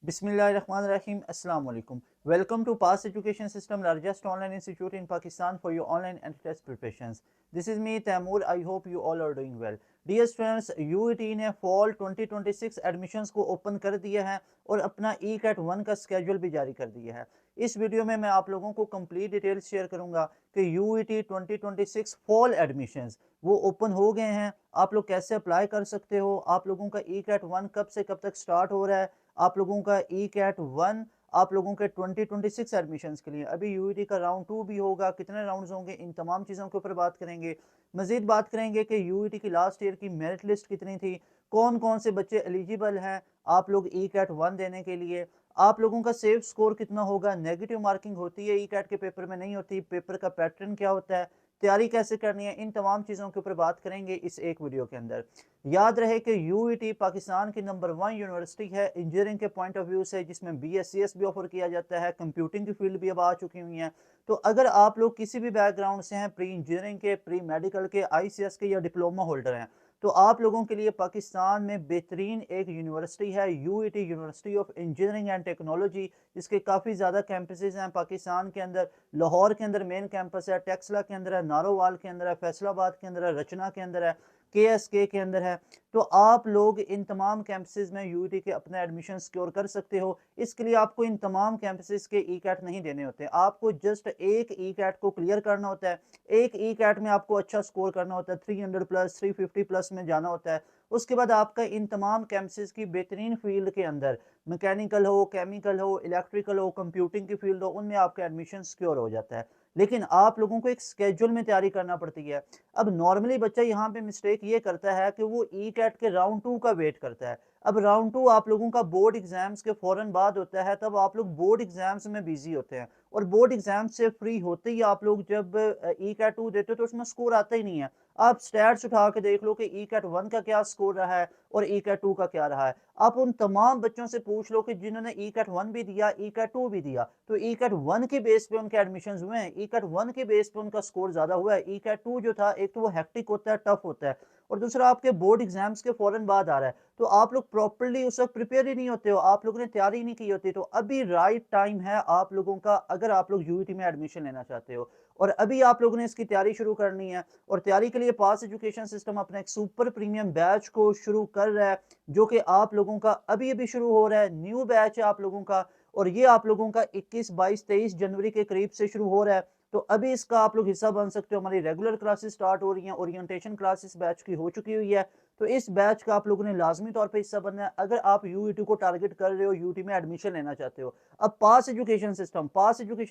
Bismillahirrahmanirrahim. Assalamu alaikum. Welcome to Pass Education System, largest online institute in Pakistan for your online and test preparations. This is me, Taimur. I hope you all are doing well. Dear students, UET ने fall 2026 admissions को open कर दिया है और अपना ECAT 1 का schedule भी जारी कर दिया है। इस वीडियो में मैं आप लोगों को कंप्लीट डिटेल्स शेयर करूंगा कि UET 2026 फॉल एडमिशन्स वो ओपन हो गए हैं। आप लोग कैसे अप्लाई कर सकते हो, आप लोगों का ECAT 1 कब से कब तक स्टार्ट हो रहा है, आप लोगों का ECAT 1 आप लोगों के 2026 एडमिशन्स के लिए अभी UET का राउंड 2 भी होगा, कितने राउंड्स होंगे, इन तमाम चीज़ों के ऊपर बात करेंगे। मजीद बात करेंगे कि UET की लास्ट ईयर की मेरिट लिस्ट कितनी थी, कौन कौन से बच्चे एलिजिबल हैं आप लोग ECAT 1 देने के लिए, आप लोगों का सेफ स्कोर कितना होगा, नेगेटिव मार्किंग होती है ECAT के पेपर में, नहीं होती, पेपर का पैटर्न क्या होता है, तैयारी कैसे करनी है, इन तमाम चीज़ों के ऊपर बात करेंगे इस एक वीडियो के अंदर। याद रहे कि UET पाकिस्तान की नंबर 1 यूनिवर्सिटी है इंजीनियरिंग के पॉइंट ऑफ व्यू से, जिसमें BScs भी ऑफर किया जाता है, कंप्यूटिंग की फील्ड भी अब आ चुकी हुई हैं। तो अगर आप लोग किसी भी बैकग्राउंड से हैं, प्री इंजीनियरिंग के, प्री मेडिकल के, ICS के या डिप्लोमा होल्डर हैं, तो आप लोगों के लिए पाकिस्तान में बेहतरीन एक यूनिवर्सिटी है UET, university of engineering and technology, जिसके काफ़ी ज़्यादा कैंपसेस हैं पाकिस्तान के अंदर। लाहौर के अंदर मेन कैंपस है, टेक्सला के अंदर है, नारोवाल के अंदर है, फैसलाबाद के अंदर है, रचना के अंदर है, KSK के अंदर है। तो आप लोग इन तमाम कैंपसेस में UET के अपना एडमिशन सिक्योर कर सकते हो। इसके लिए आपको इन तमाम कैंपसेस के ECAT नहीं देने होते, आपको जस्ट एक ECAT को क्लियर करना होता है। एक ECAT में आपको अच्छा स्कोर करना होता है, 300 प्लस 350 प्लस में जाना होता है। उसके बाद आपका इन तमाम कैंपसेस की बेहतरीन फील्ड के अंदर, मैकेनिकल हो, केमिकल हो, इलेक्ट्रिकल हो, कंप्यूटिंग की फील्ड हो, उनमें आपका एडमिशन सिक्योर हो जाता है। लेकिन आप लोगों को एक स्केड्यूल में तैयारी करना पड़ती है। अब नॉर्मली बच्चा यहाँ पे मिस्टेक ये करता है कि वो ECAT के राउंड 2 का वेट करता है। अब राउंड 2 आप लोगों का बोर्ड एग्जाम्स के फौरन बाद होता है, तब आप लोग बोर्ड एग्जाम्स में बिजी होते हैं और बोर्ड एग्जाम से फ्री होते ही आप लोग जब ECAT 2 देते हो तो उसमें स्कोर आता ही नहीं है। आप स्टैट्स उठा के देख लो कि ECAT 1 का क्या स्कोर रहा है और ECAT 2 का क्या रहा है। आप उन तमाम बच्चों से पूछ लो कि जिन्होंने ECAT 1 भी दिया, ECAT 2 भी दिया, तो ECAT 1 के बेस पे उनके एडमिशन्स हुए हैं, ECAT 1 के बेस पे उनका स्कोर ज्यादा हुआ है। ECAT 2 जो था, एक तो वो हेक्टिक होता है, टफ होता है, और दूसरा आपके बोर्ड एग्जाम्स के फौरन बाद आ रहा है, तो आप लोग प्रॉपर्ली उस वक्त प्रिपेयर ही नहीं होते हो, आप लोगों ने तैयारी नहीं की होती। तो अभी राइट टाइम है आप लोगों का, अगर आप लोग UET में एडमिशन लेना चाहते हो और अभी आप लोगों ने इसकी तैयारी शुरू करनी है, और तैयारी के लिए पास एजुकेशन सिस्टम अपना एक सुपर प्रीमियम बैच को शुरू कर रहा है, जो कि आप लोगों का अभी अभी शुरू हो रहा है, न्यू बैच है आप लोगों का, और ये आप लोगों का 21, 22, 23 जनवरी के करीब से शुरू हो रहा है। तो अभी इसका आप लोग हिस्सा बन सकते हो। हमारी रेगुलर क्लासेस स्टार्ट हो रही हैं, ओरिएंटेशन क्लासेस बैच की हो चुकी हुई है, तो इस बैच का आप लोगों ने लाजमी तौर पे हिस्सा बनना है अगर आप UET को टारगेट कर रहे हो, UET में एडमिशन लेना चाहते हो। अब पास एजुकेशन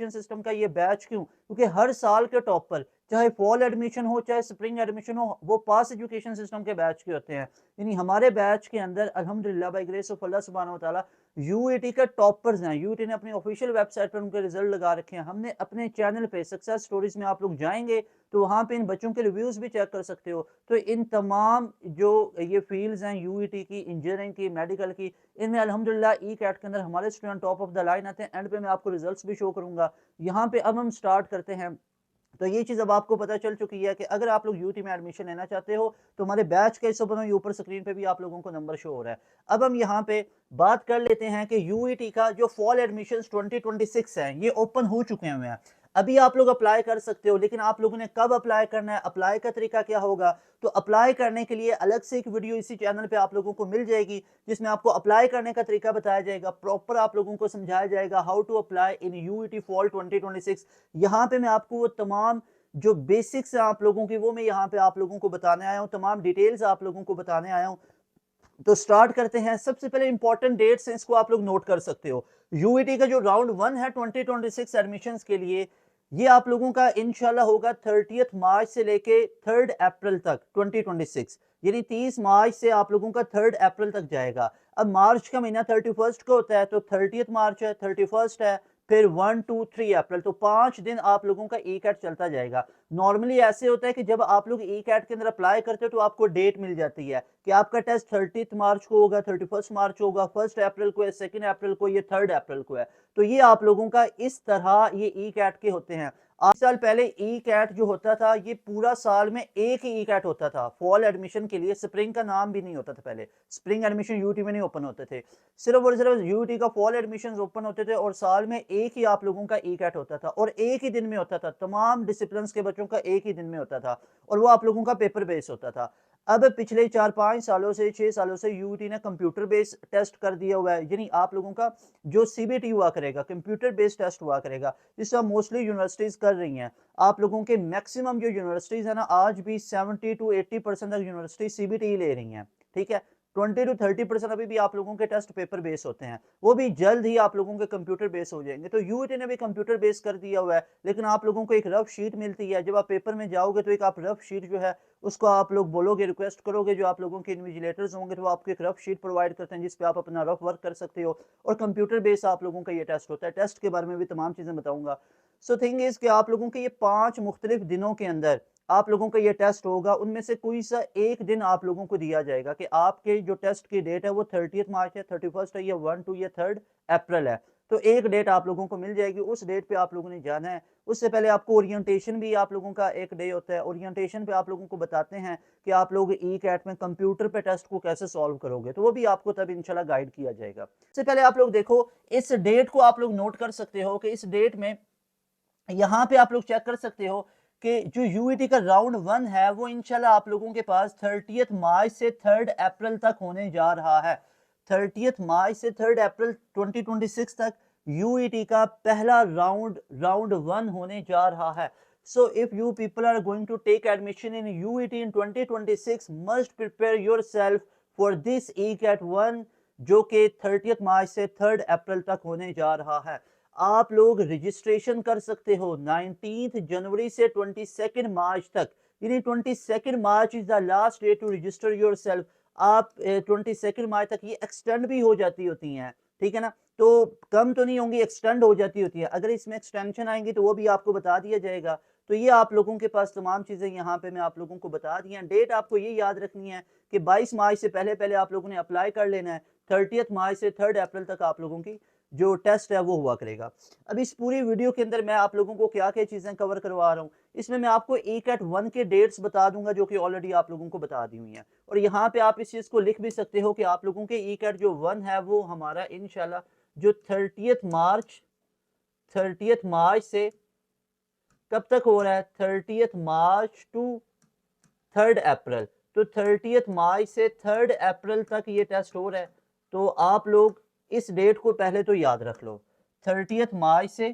सिस्टम का ये बैच क्यों, क्योंकि हर साल के टॉपर, चाहे फॉल एडमिशन हो चाहे स्प्रिंग एडमिशन हो, वो पास एजुकेशन सिस्टम के बैच के होते हैं। यानी हमारे बैच के अंदर अल्हम्दुलिल्लाह बाय ग्रेस ऑफ अल्लाह सुब्हानहू व तआला UET के टॉपर्स हैं। UET ने अपनी ऑफिशियल वेबसाइट पर उनके रिजल्ट लगा रखे हैं। हमने अपने चैनल पे सक्सेस स्टोरीज में आप लोग जाएंगे तो वहां पे इन बच्चों के रिव्यूज भी चेक कर सकते हो। तो इन तमाम जो ये फील्ड्स हैं UET की, इंजीनियरिंग की, मेडिकल की, इनमें अल्हम्दुलिल्लाह ECAT के अंदर हमारे student top of the line आते हैं। एंड पे मैं आपको रिजल्ट्स भी शो करूंगा। यहाँ पे अब हम स्टार्ट करते हैं। तो ये चीज़ अब आपको पता चल चुकी है कि अगर आप लोग UET में एडमिशन लेना चाहते हो तो हमारे बैच के हिस्सों पर ऊपर स्क्रीन पे भी आप लोगों को नंबर शो हो रहा है। अब हम यहाँ पे बात कर लेते हैं कि UET का जो फॉल एडमिशन्स 2026 है, ये ओपन हो चुके हुए हैं। अभी आप लोग अप्लाई कर सकते हो, लेकिन आप लोगों ने कब अप्लाई करना है, अप्लाई का तरीका क्या होगा, तो अप्लाई करने के लिए अलग से एक वीडियो इसी चैनल पे आप लोगों को मिल जाएगी, जिसमें आपको अप्लाई करने का तरीका बताया जाएगा, प्रॉपर आप लोगों को समझाया जाएगा how to apply in UET fall 2026। यहाँ पे मैं आपको वो तमाम जो बेसिक्स है आप लोगों की, वो मैं यहाँ पे आप लोगों को बताने आया हूँ, तमाम डिटेल्स आप लोगों को बताने आया हूँ। तो स्टार्ट करते हैं। सबसे पहले इंपॉर्टेंट डेट्स हैं, इसको आप लोग नोट कर सकते हो। UET का जो राउंड 1 है 2026 एडमिशंस के लिए, ये आप लोगों का इंशाल्लाह होगा 30 मार्च से लेके 3 अप्रैल तक 2026, यानी 30 मार्च से आप लोगों का 3 अप्रैल तक जाएगा। अब मार्च का महीना 31 को होता है, तो 30 मार्च है, 31 है, फिर 1, 2, 3 अप्रैल, तो 5 दिन आप लोगों का ECAT चलता जाएगा। नॉर्मली ऐसे होता है कि जब आप लोग ECAT के अंदर अप्लाई करते हो तो आपको डेट मिल जाती है कि आपका टेस्ट 30 मार्च को होगा, 31 मार्च को होगा, 1 अप्रैल को है, 2 अप्रैल को, ये 3 अप्रैल को है। तो ये आप लोगों का इस तरह ये ECAT के होते हैं। 8 साल पहले ई कैट जो होता था ये पूरा साल में एक ही ई कैट होता था फॉल एडमिशन के लिए। स्प्रिंग का नाम भी नहीं होता था पहले, स्प्रिंग एडमिशन यूटी में नहीं ओपन होते थे, सिर्फ और सिर्फ यूटी का फॉल एडमिशन ओपन होते थे और साल में एक ही आप लोगों का ई कैट होता था और एक ही दिन में होता था, तमाम डिसिप्लिन के बच्चों का एक ही दिन में होता था और वो आप लोगों का पेपर बेस होता था। अब पिछले 4-5 सालों से 6 सालों से यूटी ने कंप्यूटर बेस्ड टेस्ट कर दिया हुआ है, यानी आप लोगों का जो सीबीटी हुआ करेगा कंप्यूटर बेस्ड टेस्ट हुआ करेगा, जिससे मोस्टली यूनिवर्सिटीज कर रही हैं। आप लोगों के मैक्सिमम जो यूनिवर्सिटीज है ना, आज भी 70 to 80% तक यूनिवर्सिटी सीबीटी ले रही हैं, ठीक है। 20 to 30% अभी भी आप लोगों के टेस्ट पेपर बेस होते हैं, वो भी जल्द ही आप लोगों के कंप्यूटर बेस हो जाएंगे। तो यूटी ने भी कंप्यूटर बेस कर दिया हुआ है, लेकिन आप लोगों को एक रफ शीट मिलती है। जब आप पेपर में जाओगे तो एक आप रफ शीट जो है उसको आप लोग बोलोगे, रिक्वेस्ट करोगे, जो आप लोगों के इन्विजिलेटर्स होंगे तो वो आपको एक रफ शीट प्रोवाइड करते हैं जिसपे आप अपना रफ वर्क कर सकते हो और कंप्यूटर बेस आप लोगों का ये टेस्ट होता है। टेस्ट के बारे में भी तमाम चीज़ें बताऊंगा। सो थिंग इज कि आप लोगों के ये 5 मुख्तलिफ दिनों के अंदर आप लोगों का ये टेस्ट होगा, उनमें से कोई सा एक दिन आप लोगों को दिया जाएगा कि आपके जो टेस्ट की डेट है वो 30 मार्च है, 31 है, या 1, 2 या 3 अप्रैल है। तो एक डेट आप लोगों को मिल जाएगी, उस डेट पे आप लोगों ने जाना है। उससे पहले आपको ओरिएंटेशन भी आप लोगों का एक डे होता है, ओरिएंटेशन पे आप लोगों को बताते हैं कि आप लोग ई कैट में कंप्यूटर पे टेस्ट को कैसे सॉल्व करोगे, तो वो भी आपको तब इंशाल्लाह गाइड किया जाएगा। इससे पहले आप लोग देखो, इस डेट को आप लोग नोट कर सकते हो कि इस डेट में यहाँ पे आप लोग चेक कर सकते हो कि जो यूईटी का राउंड 1 है वो इंशाल्लाह आप लोगों के पास 30 मार्च से 3 अप्रैल तक होने जा रहा है। 30 मार्च से 3 अप्रैल 2026 तक यूईटी का पहला राउंड 1 होने जा रहा है। So if you people are going to take admission in UET in 2026, must prepare yourself for this ECAT 1 जो कि 30 मार्च से 3 अप्रैल तक होने जा रहा है। आप लोग रजिस्ट्रेशन कर सकते हो 19 जनवरी से 22 मार्च तक, यानी 22 March is the last day to register yourself. आप 22 मार्च तक ये एक्सटेंड भी हो जाती होती हैं, ठीक है ना, तो कम तो नहीं होंगी, एक्सटेंड हो जाती होती है। अगर इसमें एक्सटेंशन आएंगी तो वो भी आपको बता दिया जाएगा। तो ये आप लोगों के पास तमाम चीज़ें यहाँ पे मैं आप लोगों को बता दी हैं। डेट आपको ये याद रखनी है कि 22 मार्च से पहले पहले आप लोगों ने अप्लाई कर लेना है। 30 मार्च से 3 अप्रैल तक आप लोगों की जो टेस्ट है वो हुआ करेगा। अब इस पूरी वीडियो के अंदर मैं आप लोगों को क्या क्या चीज़ें कवर करवा रहा हूँ, इसमें मैं आपको ECAT 1 के डेट्स बता दूंगा जो कि ऑलरेडी आप लोगों को बता दी हुई हैं, और यहाँ पे आप इस चीज़ को लिख भी सकते हो कि आप लोगों के ECAT जो 1 है वो हमारा इंशाल्लाह जो 30 मार्च से कब तक हो रहा है, 30 मार्च टू 3 अप्रैल। तो 30 मार्च से 3 अप्रैल तक ये टेस्ट हो रहा है। तो आप लोग इस डेट को पहले तो याद रख लो, 30 मार्च से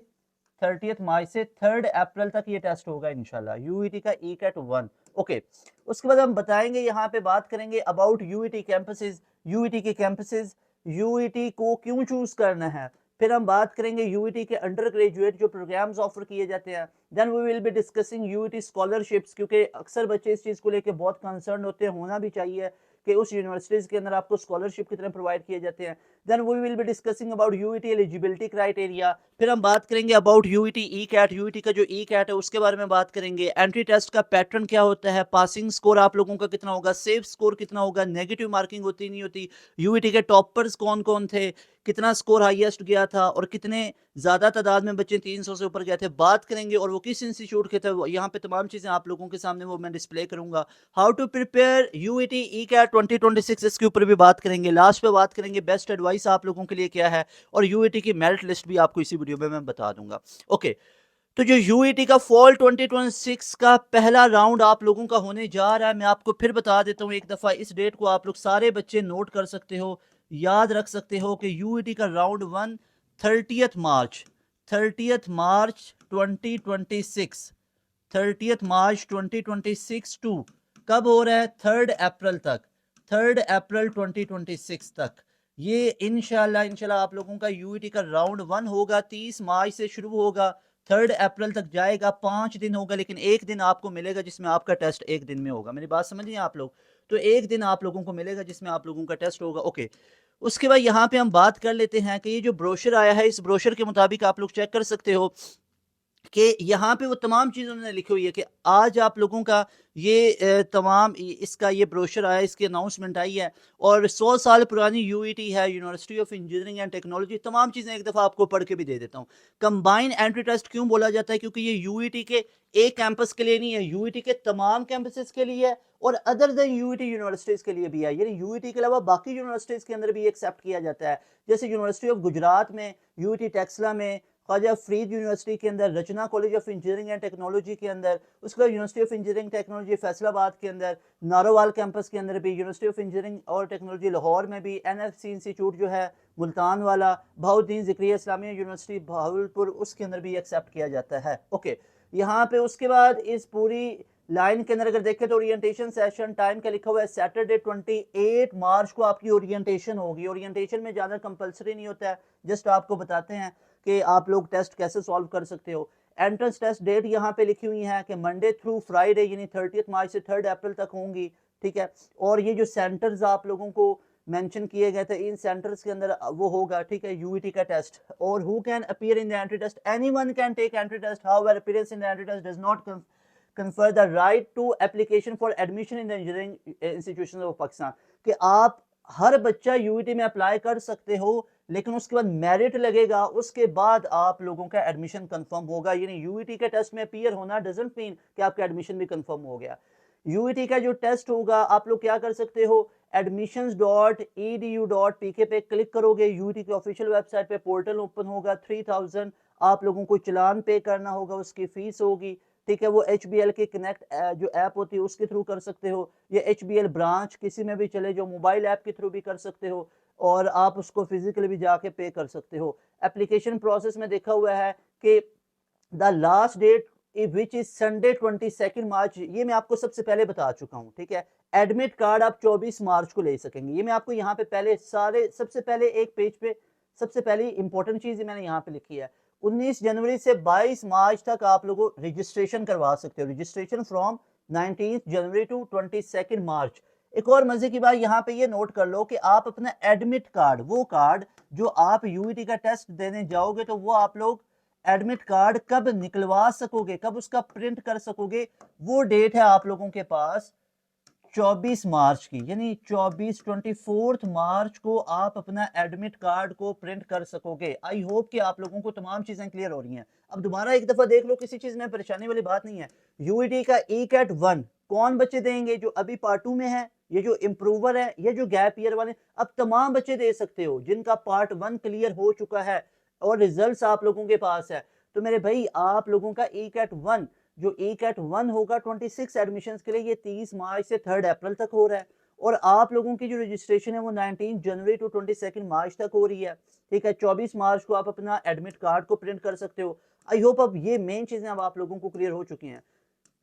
3 अप्रैल तक ये टेस्ट होगा इंशाल्लाह यूईटी का ECAT 1। ओके, उसके बाद हम बताएंगे, यहाँ पे बात करेंगे अबाउट यूईटी कैंपसेस, यूईटी के कैंपसेस, यूईटी को क्यों चूज करना है। फिर हम बात करेंगे यूईटी के अंडर ग्रेजुएट जो प्रोग्राम्स ऑफर किए जाते हैं। Then we will be discussing UET scholarships, क्योंकि अक्सर बच्चे इस चीज़ को लेकर बहुत कंसर्न होते हैं, होना भी चाहिए कि उस यूनिवर्सिटीज़ के अंदर आपको स्कॉलरशिप कितने प्रोवाइड किए जाते हैं। Then we will be discussing about UET eligibility criteria. फिर हम बात करेंगे अबाउट यूईटी ECAT, यूईटी का जो ECAT है उसके बारे में बात करेंगे। एंट्री टेस्ट का पैटर्न क्या होता है, पासिंग स्कोर आप लोगों का कितना होगा, सेफ स्कोर कितना होगा, नेगेटिव मार्किंग होती नहीं होती, यूईटी के टॉपर्स कौन कौन थे, कितना स्कोर हाईएस्ट गया था और कितने ज़्यादा तादाद में बच्चे 300 से ऊपर गए थे, बात करेंगे। और वो किस इंस्टीट्यूट के थे, यहाँ पे तमाम चीज़ें आप लोगों के सामने वो मैं डिस्प्ले करूंगा। How to prepare UET ECAT 2026, इसके ऊपर भी बात करेंगे। लास्ट पे बात करेंगे बेस्ट एडवाइस आप लोगों के लिए क्या है, और यूईटी की मेरिट लिस्ट भी आपको इसी वीडियो में मैं बता दूंगा। ओके, तो जो यूईटी का फॉल 2026 का पहला राउंड आप लोगों का होने जा रहा है, मैं आपको फिर बता देता हूँ एक दफ़ा, इस डेट को आप लोग सारे बच्चे नोट कर सकते हो, याद रख सकते हो कि यूईटी का राउंड 1 30 मार्च 2026, 30 मार्च 2026 टू कब हो रहा है, 3 अप्रैल तक, 3 अप्रैल 2026 तक। ये इंशाल्लाह आप लोगों का यूईटी का राउंड 1 होगा, 30 मार्च से शुरू होगा, 3 अप्रैल तक जाएगा, 5 दिन होगा, लेकिन एक दिन आपको मिलेगा जिसमें आपका टेस्ट एक दिन में होगा। मेरी बात समझिए आप लोग, तो एक दिन आप लोगों को मिलेगा जिसमें आप लोगों का टेस्ट होगा। ओके, उसके बाद यहाँ पे हम बात कर लेते हैं कि ये जो ब्रोशर आया है, इस ब्रोशर के मुताबिक आप लोग चेक कर सकते हो कि यहाँ पे वो तमाम चीज़ उन्होंने लिखी हुई है कि आज आप लोगों का ये तमाम इसका ये ब्रोशर आया, इसकी अनाउंसमेंट आई है और 100 साल पुरानी यूईटी है, university of engineering and technology, तमाम चीज़ें एक दफ़ा आपको पढ़ के भी दे देता हूँ। कंबाइंड एंट्री टेस्ट क्यों बोला जाता है? क्योंकि ये यूईटी के एक कैंपस के लिए नहीं है, यूईटी के तमाम कैंपसेस के लिए है और अदर देन यूईटी यूनिवर्सिटीज़ के लिए भी है। यानी यूईटी के अलावा बाकी यूनिवर्सिटीज़ के अंदर भी एक्सेप्ट किया जाता है। जैसे यूनिवर्सिटी ऑफ गुजरात में, यूईटी टेक्सला में, ख्वाजा फरीद यूनिवर्सिटी के अंदर, Rachna college of engineering and technology के अंदर, उसके बाद university of engineering technology Faisalabad के अंदर, नारोवाल कैंपस के अंदर भी, यूनिवर्सिटी ऑफ इंजीनियरिंग और टेक्नोलॉजी लाहौर में भी, एनएफसी इंस्टीट्यूट जो है मुल्तान वाला, बहाउद्दीन ज़िक्रिया इस्लामिया यूनिवर्सिटी भावलपुर, उसके अंदर भी एक्सेप्ट किया जाता है। ओके, यहाँ पे उसके बाद इस पूरी लाइन के अंदर अगर देखें तो ओरिएंटेशन सेशन टाइम का लिखा हुआ है सैटरडे 28 मार्च को आपकी ओरिएंटेशन होगी। ओरिएंटेशन में ज़्यादा कंपलसरी नहीं होता है, जस्ट आपको बताते हैं कि आप लोग टेस्ट कैसे सॉल्व कर सकते हो। एंट्रेंस टेस्ट डेट यहाँ पे लिखी हुई है कि मंडे थ्रू फ्राइडे यानी 30 मार्च से 3 अप्रैल तक होंगी, ठीक है। और ये जो सेंटर्स आप लोगों को मेंशन किए गए थे, इन सेंटर्स के अंदर वो होगा, ठीक है, यूईटी का टेस्ट। और who can appear in the entry test? Anyone can take entry test, however appearance in the entry test does not confer the right to application for admission in the engineering institutions of Pakistan। कि आप हर बच्चा UET में apply कर सकते हो, लेकिन उसके बाद मेरिट लगेगा, उसके बाद आप लोगों का एडमिशन कंफर्म होगा। यानी यूईटी के टेस्ट में अपीयर होना डजंट मीन कि आपका एडमिशन भी कंफर्म हो गया। यूईटी का जो टेस्ट होगा, आप लोग क्या कर सकते हो, admissions.edu.pk पे क्लिक करोगे, यूईटी की ऑफिशियल वेबसाइट पे पोर्टल ओपन होगा, 3000 आप लोगों को चलान पे करना होगा, उसकी फीस होगी, ठीक है। वो HBL के कनेक्ट जो ऐप होती है उसके थ्रू कर सकते हो, या HBL ब्रांच किसी में भी चले जो मोबाइल ऐप के थ्रू भी कर सकते हो, और आप उसको फिजिकली भी जाके पे कर सकते हो। एप्लीकेशन प्रोसेस में देखा हुआ है कि the last date which is Sunday 22 March, ये मैं आपको सबसे पहले बता चुका हूँ, ठीक है। एडमिट कार्ड आप 24 मार्च को ले सकेंगे, ये मैं आपको यहाँ पे पहले सारे सबसे पहले एक पेज पे सबसे पहली इंपॉर्टेंट चीज मैंने यहाँ पे लिखी है। 19 जनवरी से 22 मार्च तक आप लोगों रजिस्ट्रेशन करवा सकते हो, रजिस्ट्रेशन फ्रॉम 19 जनवरी टू 22 मार्च। एक और मजे की बात यहाँ पे ये नोट कर लो कि आप अपना एडमिट कार्ड, वो कार्ड जो आप यूईटी का टेस्ट देने जाओगे, तो वो आप लोग एडमिट कार्ड कब निकलवा सकोगे, कब उसका प्रिंट कर सकोगे, वो डेट है आप लोगों के पास 24 मार्च की। यानी 24 मार्च को आप अपना एडमिट कार्ड को प्रिंट कर सकोगे। आई होप कि आप लोगों को तमाम चीजें क्लियर हो रही हैं। अब दोबारा एक दफा देख लो, किसी चीज में परेशानी वाली बात नहीं है। यूईटी का ECAT 1 कौन बच्चे देंगे? जो अभी पार्ट 2 में है, ये जो इम्प्रूवर है, ये जो गैप ईयर वाले, अब तमाम बच्चे दे सकते हो जिनका पार्ट 1 क्लियर हो चुका है और रिजल्ट्स आप लोगों के पास है। तो मेरे भाई, आप लोगों का ECAT 1 जो ECAT 1 होगा 26 एडमिशन्स के लिए, ये 30 मार्च से 3 अप्रैल तक हो रहा है। और आप लोगों की जो रजिस्ट्रेशन है वो 19 जनवरी टू 22 मार्च तक हो रही है, ठीक है। 24 मार्च को आप अपना एडमिट कार्ड को प्रिंट कर सकते हो। आई होप अब ये मेन चीजें अब आप लोगों को क्लियर हो चुकी हैं।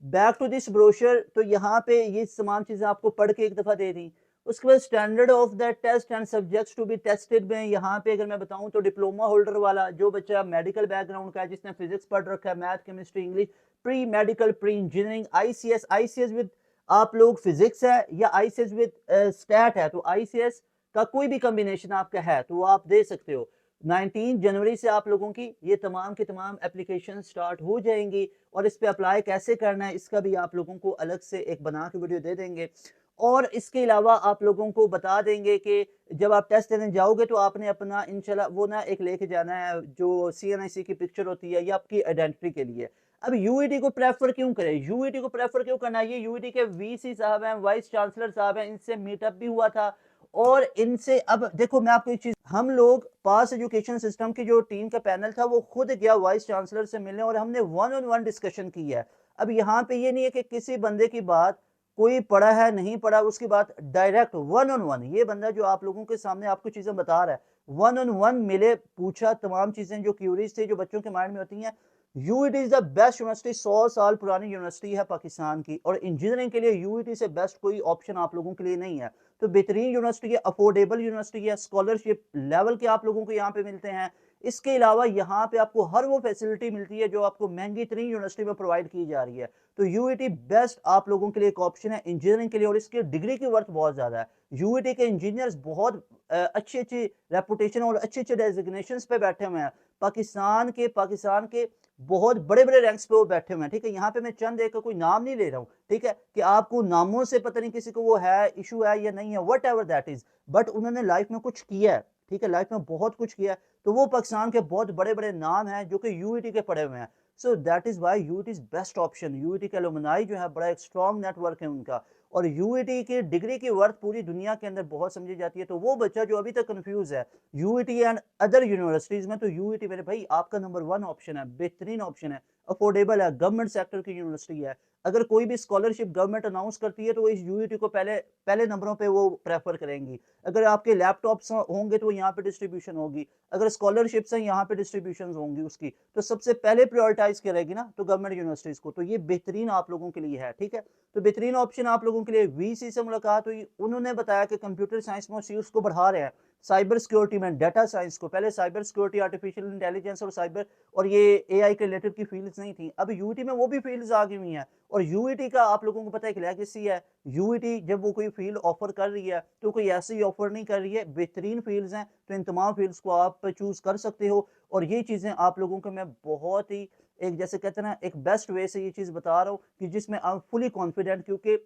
बैक टू दिस ब्रोशर, तो यहाँ पे ये तमाम चीजें आपको पढ़ के एक दफा दे दी। उसके बाद standard of the test and subjects to be tested में यहाँ पे अगर मैं बताऊं तो डिप्लोमा होल्डर वाला जो बच्चा मेडिकल बैकग्राउंड का है, जिसने फिजिक्स पढ़ रखा है, math, chemistry, English, pre medical, pre engineering, ICS with आप लोग फिजिक्स है, या आईसीएस विद स्टैट है, तो आईसीएस का कोई भी कॉम्बिनेशन आपका है तो वो आप दे सकते हो। 19 जनवरी से आप लोगों की ये तमाम के तमाम एप्लीकेशन स्टार्ट हो जाएंगी, और इस पे अप्लाई कैसे करना है इसका भी आप लोगों को अलग से एक बना के वीडियो दे देंगे। और इसके अलावा आप लोगों को बता देंगे कि जब आप टेस्ट देने जाओगे तो आपने अपना इंशाल्लाह वो ना एक लेके जाना है जो CNIC की पिक्चर होती है, ये आपकी आइडेंटिटी के लिए। अब यूईटी को प्रेफर क्यों करें? यूईटी को प्रेफर क्यों करना है? ये यूईटी के VC साहब हैं, वाइस चांसलर साहब हैं, इनसे मीटअप भी हुआ था। और इनसे अब देखो, मैं आपको एक चीज, हम लोग पास एजुकेशन सिस्टम की जो टीम का पैनल था वो खुद गया वाइस चांसलर से मिलने, और हमने 1-on-1 डिस्कशन की है। अब यहाँ पे ये नहीं है कि किसी बंदे की बात कोई पढ़ा है नहीं पढ़ा, उसकी बात डायरेक्ट 1-on-1, ये बंदा जो आप लोगों के सामने आपको चीजें बता रहा है, 1-on-1 मिले, पूछा तमाम चीजें जो क्यूरीज थी जो बच्चों के माइंड में होती हैं। UET is the best university, 100 साल पुरानी यूनिवर्सिटी है पाकिस्तान की, और इंजीनियरिंग के लिए यूईटी से बेस्ट कोई ऑप्शन आप लोगों के लिए नहीं है। तो बेहतरीन यूनिवर्सिटी है, अफोर्डेबल यूनिवर्सिटी है, स्कॉलरशिप लेवल के आप लोगों को यहाँ पे मिलते हैं। इसके अलावा यहाँ पे आपको हर वो फैसिलिटी मिलती है जो आपको महंगी तरीन यूनिवर्सिटी में प्रोवाइड की जा रही है। तो यूईटी बेस्ट आप लोगों के लिए एक ऑप्शन है इंजीनियरिंग के लिए, और इसकी डिग्री की वर्थ बहुत ज्यादा है। यूईटी के इंजीनियर्स बहुत अच्छी अच्छी रेपुटेशन और अच्छे अच्छे डेजिग्नेशन पे बैठे हुए हैं। पाकिस्तान के बहुत बड़े बड़े रैंक्स पे वो बैठे हुए हैं। ठीक है, यहाँ पे मैं चंद एक का कोई नाम नहीं ले रहा हूँ, ठीक है, कि आपको नामों से पता नहीं किसी को वो है इशू है या नहीं है, what ever that is, but उन्होंने लाइफ में कुछ किया है। ठीक है, लाइफ में बहुत कुछ किया है। तो वो पाकिस्तान के बहुत बड़े बड़े नाम हैं जो कि यूईटी के पढ़े हुए हैं। So that is why UET is best option. UET के एलुमनाई जो है बड़ा एक स्ट्रॉन्ग नेटवर्क है उनका, और यूईटी की डिग्री की वर्थ पूरी दुनिया के अंदर बहुत समझी जाती है। तो वो बच्चा जो अभी तक कंफ्यूज है यूईटी एंड अदर यूनिवर्सिटीज में, तो यूईटी मेरे भाई आपका नंबर 1 ऑप्शन है, बेहतरीन ऑप्शन है, अफोर्डेबल है, गवर्नमेंट सेक्टर की यूनिवर्सिटी है। अगर कोई भी स्कॉलरशिप गवर्नमेंट अनाउंस करती है तो इस यूईटी को पहले पहले नंबरों पे वो प्रेफर करेंगी। अगर आपके लैपटॉप्स होंगे तो यहाँ पे डिस्ट्रीब्यूशन होगी, अगर स्कॉलरशिप्स हैं यहाँ पे डिस्ट्रीब्यूशन होंगी उसकी, तो सबसे पहले प्रायोरिटाइज करेगी ना तो गवर्नमेंट यूनिवर्सिटीज को। तो ये बेहतरीन आप लोगों के लिए है। ठीक है, तो बेहतरीन ऑप्शन आप लोगों के लिए। वीसी से मुलाकात हुई, उन्होंने बताया कि कंप्यूटर साइंस में सीट्स को बढ़ा रहे हैं, साइबर सिक्योरिटी में, डाटा साइंस को, पहले साइबर सिक्योरिटी, आर्टिफिशियल इंटेलिजेंस और साइबर और ये एआई के रिलेटेड की फील्ड्स नहीं थी, अब यूईटी में वो भी फील्ड्स आ गई हुई हैं। और यूईटी का आप लोगों को पता है एक लेगेसी है, यूईटी जब वो कोई फील्ड ऑफर कर रही है तो कोई ऐसे ही ऑफर नहीं कर रही है, बेहतरीन फील्ड्स हैं, तो इन तमाम फील्ड्स को आप चूज कर सकते हो। और ये चीजें आप लोगों को मैं बहुत ही एक जैसे कहते हैं ना एक बेस्ट वे से ये चीज बता रहा हूँ कि जिसमें आप फुली कॉन्फिडेंट, क्योंकि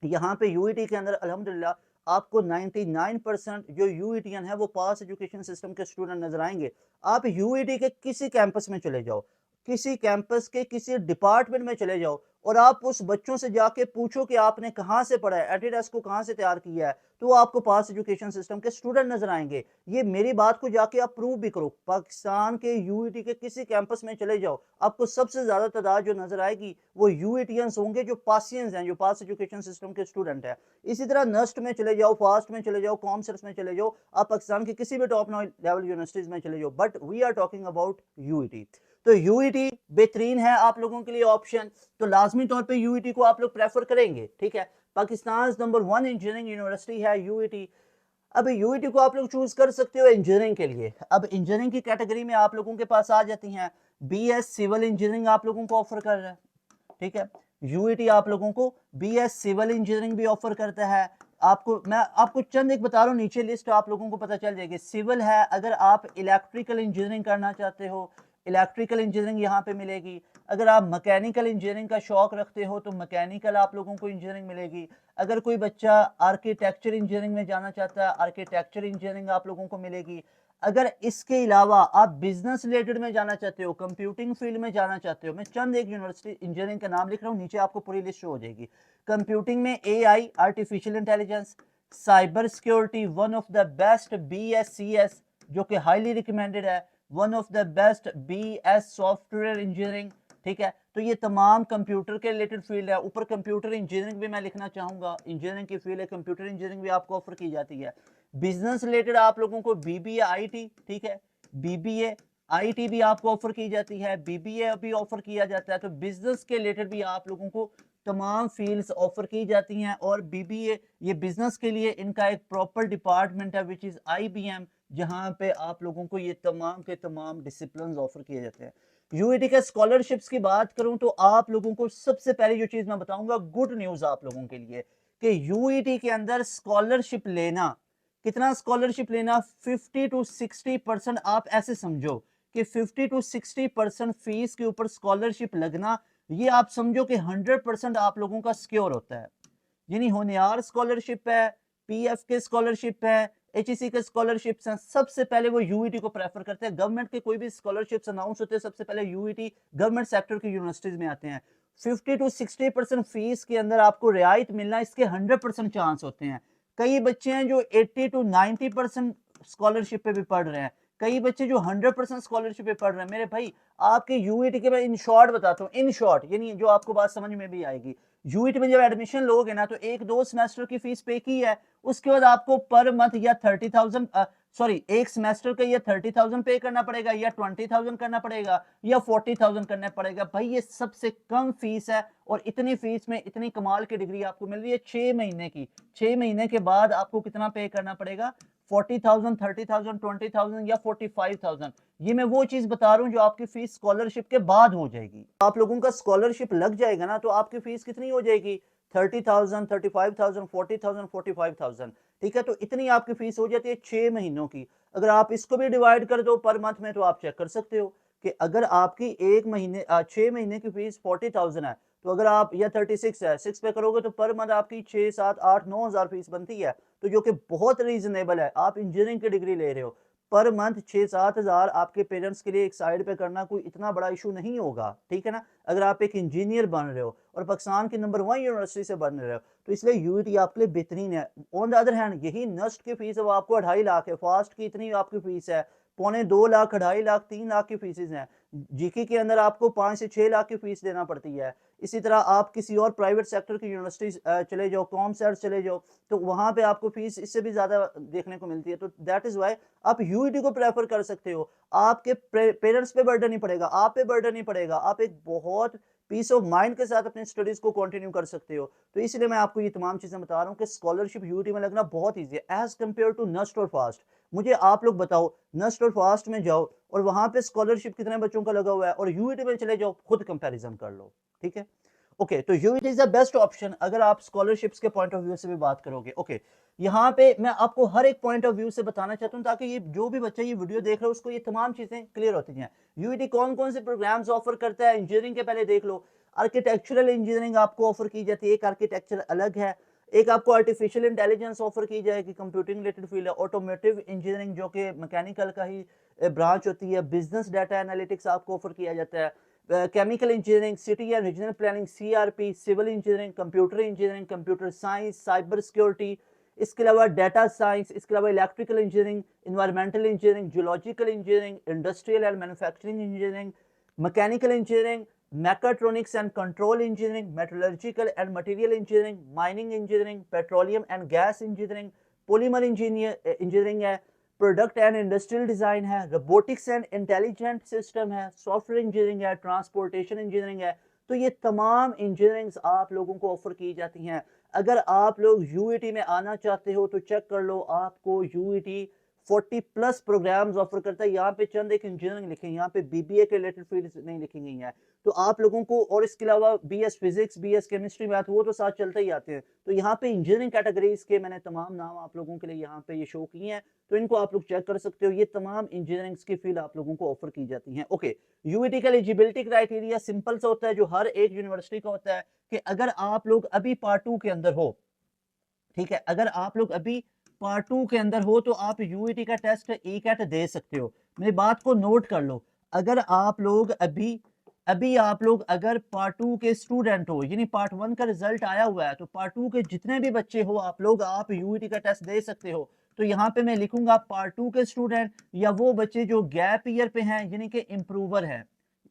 यहाँ पे यूईटी के अंदर अल्हम्दुलिल्लाह आपको 99% जो यूईटीएन है वो पास एजुकेशन सिस्टम के स्टूडेंट नजर आएंगे। आप यूईटी के किसी कैंपस में चले जाओ, किसी कैंपस के किसी डिपार्टमेंट में चले जाओ, और आप उस बच्चों से जाके पूछो कि आपने कहाँ से पढ़ा है, एडिडास को कहाँ से तैयार किया है, तो आपको पास एजुकेशन सिस्टम के स्टूडेंट नजर आएंगे। ये मेरी बात को जाके आप प्रूव भी करो, पाकिस्तान के यूईटी के किसी कैंपस में चले जाओ, आपको सबसे ज्यादा तादाद जो नजर आएगी वो यूईटीएंस होंगे, जो पासियंस हैं, जो पास एजुकेशन सिस्टम के स्टूडेंट है। इसी तरह नस्ट में चले जाओ, फास्ट में चले जाओ, कॉमसर्स में चले जाओ, आप पाकिस्तान के किसी भी टॉप लेवल यूनिवर्सिटीज में चले जाओ, but we are talking about UET. तो यूईटी बेहतरीन है आप लोगों के लिए ऑप्शन, तो लाजमी तौर पे यूईटी को आप लोग प्रेफर करेंगे। ठीक है, पाकिस्तान नंबर 1 इंजीनियरिंग यूनिवर्सिटी है यूईटी। अब यूईटी को आप लोग चूज कर सकते हो इंजीनियरिंग के लिए। अब इंजीनियरिंग की कैटेगरी में आप लोगों के पास आ जाती हैं, बीएस सिविल इंजीनियरिंग आप लोगों को ऑफर कर रहा है। ठीक है, यूईटी आप लोगों को बीएस सिविल इंजीनियरिंग भी ऑफर करता है। मैं आपको चंद एक बता रहा हूँ, नीचे लिस्ट आपको लोगों को पता चल जाएगी। सिविल है, अगर आप इलेक्ट्रिकल इंजीनियरिंग करना चाहते हो, इलेक्ट्रिकल इंजीनियरिंग यहाँ पे मिलेगी। अगर आप मैकेनिकल इंजीनियरिंग का शौक रखते हो तो मैकेनिकल आप लोगों को इंजीनियरिंग मिलेगी। अगर कोई बच्चा आर्किटेक्चर इंजीनियरिंग में जाना चाहता है, आर्किटेक्चर इंजीनियरिंग आप लोगों को मिलेगी। अगर इसके अलावा आप बिजनेस रिलेटेड में जाना चाहते हो, कंप्यूटिंग फील्ड में जाना चाहते हो, मैं चंद एक यूनिवर्सिटी इंजीनियरिंग का नाम लिख रहा हूँ, नीचे आपको पूरी लिस्ट हो जाएगी। कंप्यूटिंग में AI, artificial intelligence, cyber security, one of the best BSCS जो कि हाईली रिकमेंडेड है, one of the best BS software engineering. ठीक है, तो ये तमाम कंप्यूटर के रिलेटेड फील्ड है। ऊपर कंप्यूटर इंजीनियरिंग भी मैं लिखना चाहूंगा, इंजीनियरिंग की फील्ड है, कंप्यूटर इंजीनियरिंग भी आपको ऑफर की जाती है। बिजनेस रिलेटेड आप लोगों को बीबीए आईटी, ठीक है, बीबीए आईटी भी आपको ऑफर की जाती है, बीबीए भी ऑफर किया जाता है। तो बिजनेस के रिलेटेड भी आप लोगों को तमाम फील्ड्स ऑफर की जाती हैं। और बीबीए ये बिजनेस के लिए इनका एक प्रॉपर डिपार्टमेंट है विच इज आईबीएम, जहां पे आप लोगों को ये तमाम के तमाम डिसिप्लिन ऑफर किए जाते हैं। यूईटी के स्कॉलरशिप्स की बात करूं तो आप लोगों को सबसे पहले जो चीज मैं बताऊंगा, गुड न्यूज आप लोगों के लिए, कि यूईटी के अंदर स्कॉलरशिप लेना, कितना स्कॉलरशिप लेना, 50 to 60%। आप ऐसे समझो कि 50 to 60% फीस के ऊपर स्कॉलरशिप लगना, ये आप समझो कि 100% आप लोगों का सिक्योर होता है। यानी होनियार स्कॉलरशिप है, पीएफ के स्कॉलरशिप है, एचईसी के स्कॉलरशिप्स हैं, सबसे पहले वो यूईटी को प्रेफर करते हैं। गवर्नमेंट के कोई भी स्कॉलरशिप्स अनाउंस होते हैं सबसे पहले यूईटी गवर्नमेंट सेक्टर की यूनिवर्सिटीज में आते हैं। 50 to 60% फीस के अंदर आपको रियायत मिलना, इसके 100% चांस होते हैं। कई बच्चे हैं जो 80 to 90% स्कॉलरशिप पे भी पढ़ रहे हैं, कई बच्चे जो 100% स्कॉलरशिप पे पढ़ रहे हैं। मेरे भाई आपके यूईटी के मैं इन शॉर्ट बताता हूँ, इन शॉर्ट यानी जो आपको बात समझ में भी आएगी। यूईटी में जब एडमिशन लोगे ना तो 1-2 सेमेस्टर की फीस पे की है, उसके बाद आपको पर मंथ या 30,000 सॉरी एक सेमेस्टर का या 30,000 पे करना पड़ेगा, या 20,000 करना पड़ेगा, या 40,000 करना पड़ेगा। भाई ये सबसे कम फीस है, और इतनी फीस में इतनी कमाल की डिग्री आपको मिल रही है 6 महीने की। 6 महीने के बाद आपको कितना पे करना पड़ेगा, 40,000, 30,000, 20,000 या 45,000। ये मैं वो चीज बता रहा हूँ जो आपकी फीस स्कॉलरशिप के बाद हो जाएगी। आप लोगों का स्कॉलरशिप लग जाएगा ना तो आपकी फीस कितनी हो जाएगी? 30,000, 35,000, 40,000, 45,000। ठीक है, तो इतनी आपकी फीस हो जाती है 6 महीनों की। अगर आप इसको भी डिवाइड कर दो पर मंथ में तो आप चेक कर सकते हो कि अगर आपकी 6 महीने की फीस 40,000 है तो अगर आप या 36 है 6 पे करोगे तो पर मंथ आपकी 6, 7, 8, 9,000 फीस बनती है, तो जो कि बहुत रीजनेबल है। आप इंजीनियरिंग की डिग्री ले रहे हो, पर मंथ 6-7 हज़ार आपके पेरेंट्स के लिए एक साइड पे करना कोई इतना बड़ा इशू नहीं होगा। ठीक है ना, अगर आप एक इंजीनियर बन रहे हो और पाकिस्तान की नंबर 1 यूनिवर्सिटी से बन रहे हो तो इसलिए यूईटी आपके लिए बेहतरीन है। ऑन द अदर हैंड यही नस्ट की फीस अब आपको 2.5 लाख है, फास्ट की इतनी आपकी फीस है, पौने 2 लाख, 2.5 लाख, 3 लाख की फीसेज हैं। जीके के अंदर आपको 5 से 6 लाख की फीस देना पड़ती है। इसी तरह आप किसी और प्राइवेट सेक्टर की यूनिवर्सिटी चले जाओ, कॉमसर्च चले जाओ, तो वहां पे आपको फीस इससे भी ज्यादा देखने को मिलती है। तो दैट इज वाई आप यूईटी को प्रेफर कर सकते हो। आपके पेरेंट्स पे बर्डन नहीं पड़ेगा, आप पे बर्डन नहीं पड़ेगा, आप एक बहुत पीस ऑफ माइंड के साथ अपनी स्टडीज को कंटिन्यू कर सकते हो। तो इसलिए मैं आपको ये तमाम चीजें बता रहा हूँ कि स्कॉलरशिप यूईटी में लगना बहुत ईजी है एज कम्पेयर टू नस्ट और फास्ट। मुझे आप लोग बताओ, नस्ट और फास्ट में जाओ और वहां पे स्कॉलरशिप कितने बच्चों का लगा हुआ है और यूईटी में चले जाओ, खुद कंपैरिजन कर लो। ठीक है, ओके, तो UET is the best option अगर आप स्कॉलरशिप्स के पॉइंट ऑफ व्यू से भी बात करोगे। ओके, यहाँ पे मैं आपको हर एक पॉइंट ऑफ व्यू से बताना चाहता हूँ ताकि ये जो भी बच्चा ये वीडियो देख रहा है उसको ये तमाम चीजें क्लियर होती हैं। यूईटी कौन कौन से प्रोग्राम्स ऑफर करता है इंजीनियरिंग के, पहले देख लो। आर्किटेक्चरल इंजीनियरिंग आपको ऑफर की जाती है, एक आर्किटेक्चर अलग है। एक आपको आर्टिफिशियल इंटेलिजेंस ऑफर की जाएगी, कंप्यूटिंग रिलेटेड फील्ड है। ऑटोमोटिव इंजीनियरिंग जो कि मैकेनिकल का ही ब्रांच होती है। बिजनेस डाटा एनालिटिक्स आपको ऑफर किया जाता है। Chemical engineering, city and regional planning, CRP, civil engineering, computer engineering, computer science, cyber security, इसके अलावा डाटा साइंस, इसके अलावा electrical engineering, environmental engineering, geological engineering, industrial and manufacturing engineering, mechanical engineering, mechatronics and control engineering, metallurgical and material engineering, mining engineering, petroleum and gas engineering, polymer engineering है, product and industrial design है, robotics and intelligent system है, software engineering है, transportation engineering है। तो ये तमाम engineerings आप लोगों को ऑफर की जाती हैं। अगर आप लोग यूईटी में आना चाहते हो तो चेक कर लो, आपको यूईटी 40 प्लस प्रोग्राम्स ऑफर करता है। यहाँ पे चंद एक इंजीनियरिंग लिखे हैं, यहाँ पे बीबीए के रिलेटेड फील्ड नहीं लिखी गई हैं। तो आप लोगों को, और इसके अलावा BS physics, BS chemistry, math, वो तो साथ चलते ही आते हैं। तो यहाँ पे इंजीनियरिंग कैटेगरीज के मैंने तमाम नाम आप लोगों के लिए यहाँ पे ये शो किए हैं, तो इनको आप लोग चेक कर सकते हो। ये तमाम इंजीनियरिंग की फील्ड आप लोगों को ऑफर की जाती है। ओके, यूईटी का एलिजिबिलिटी क्राइटेरिया सिंपल सा होता है जो हर एक यूनिवर्सिटी का होता है कि अगर आप लोग अभी पार्ट 2 के अंदर हो, ठीक है, अगर आप लोग अभी पार्ट 2 के अंदर हो तो आप यूईटी का टेस्ट ई कैट दे सकते हो। मेरी बात को नोट कर लो, अगर आप लोग अभी आप लोग अगर पार्ट 2 के स्टूडेंट हो, यानी पार्ट 1 का रिजल्ट आया हुआ है, तो पार्ट 2 के जितने भी बच्चे हो आप लोग, आप यूईटी का टेस्ट दे सकते हो। तो यहाँ पे मैं लिखूंगा पार्ट 2 के स्टूडेंट या वो बच्चे जो गैप ईयर पे हैं, यानी कि इम्प्रूवर है,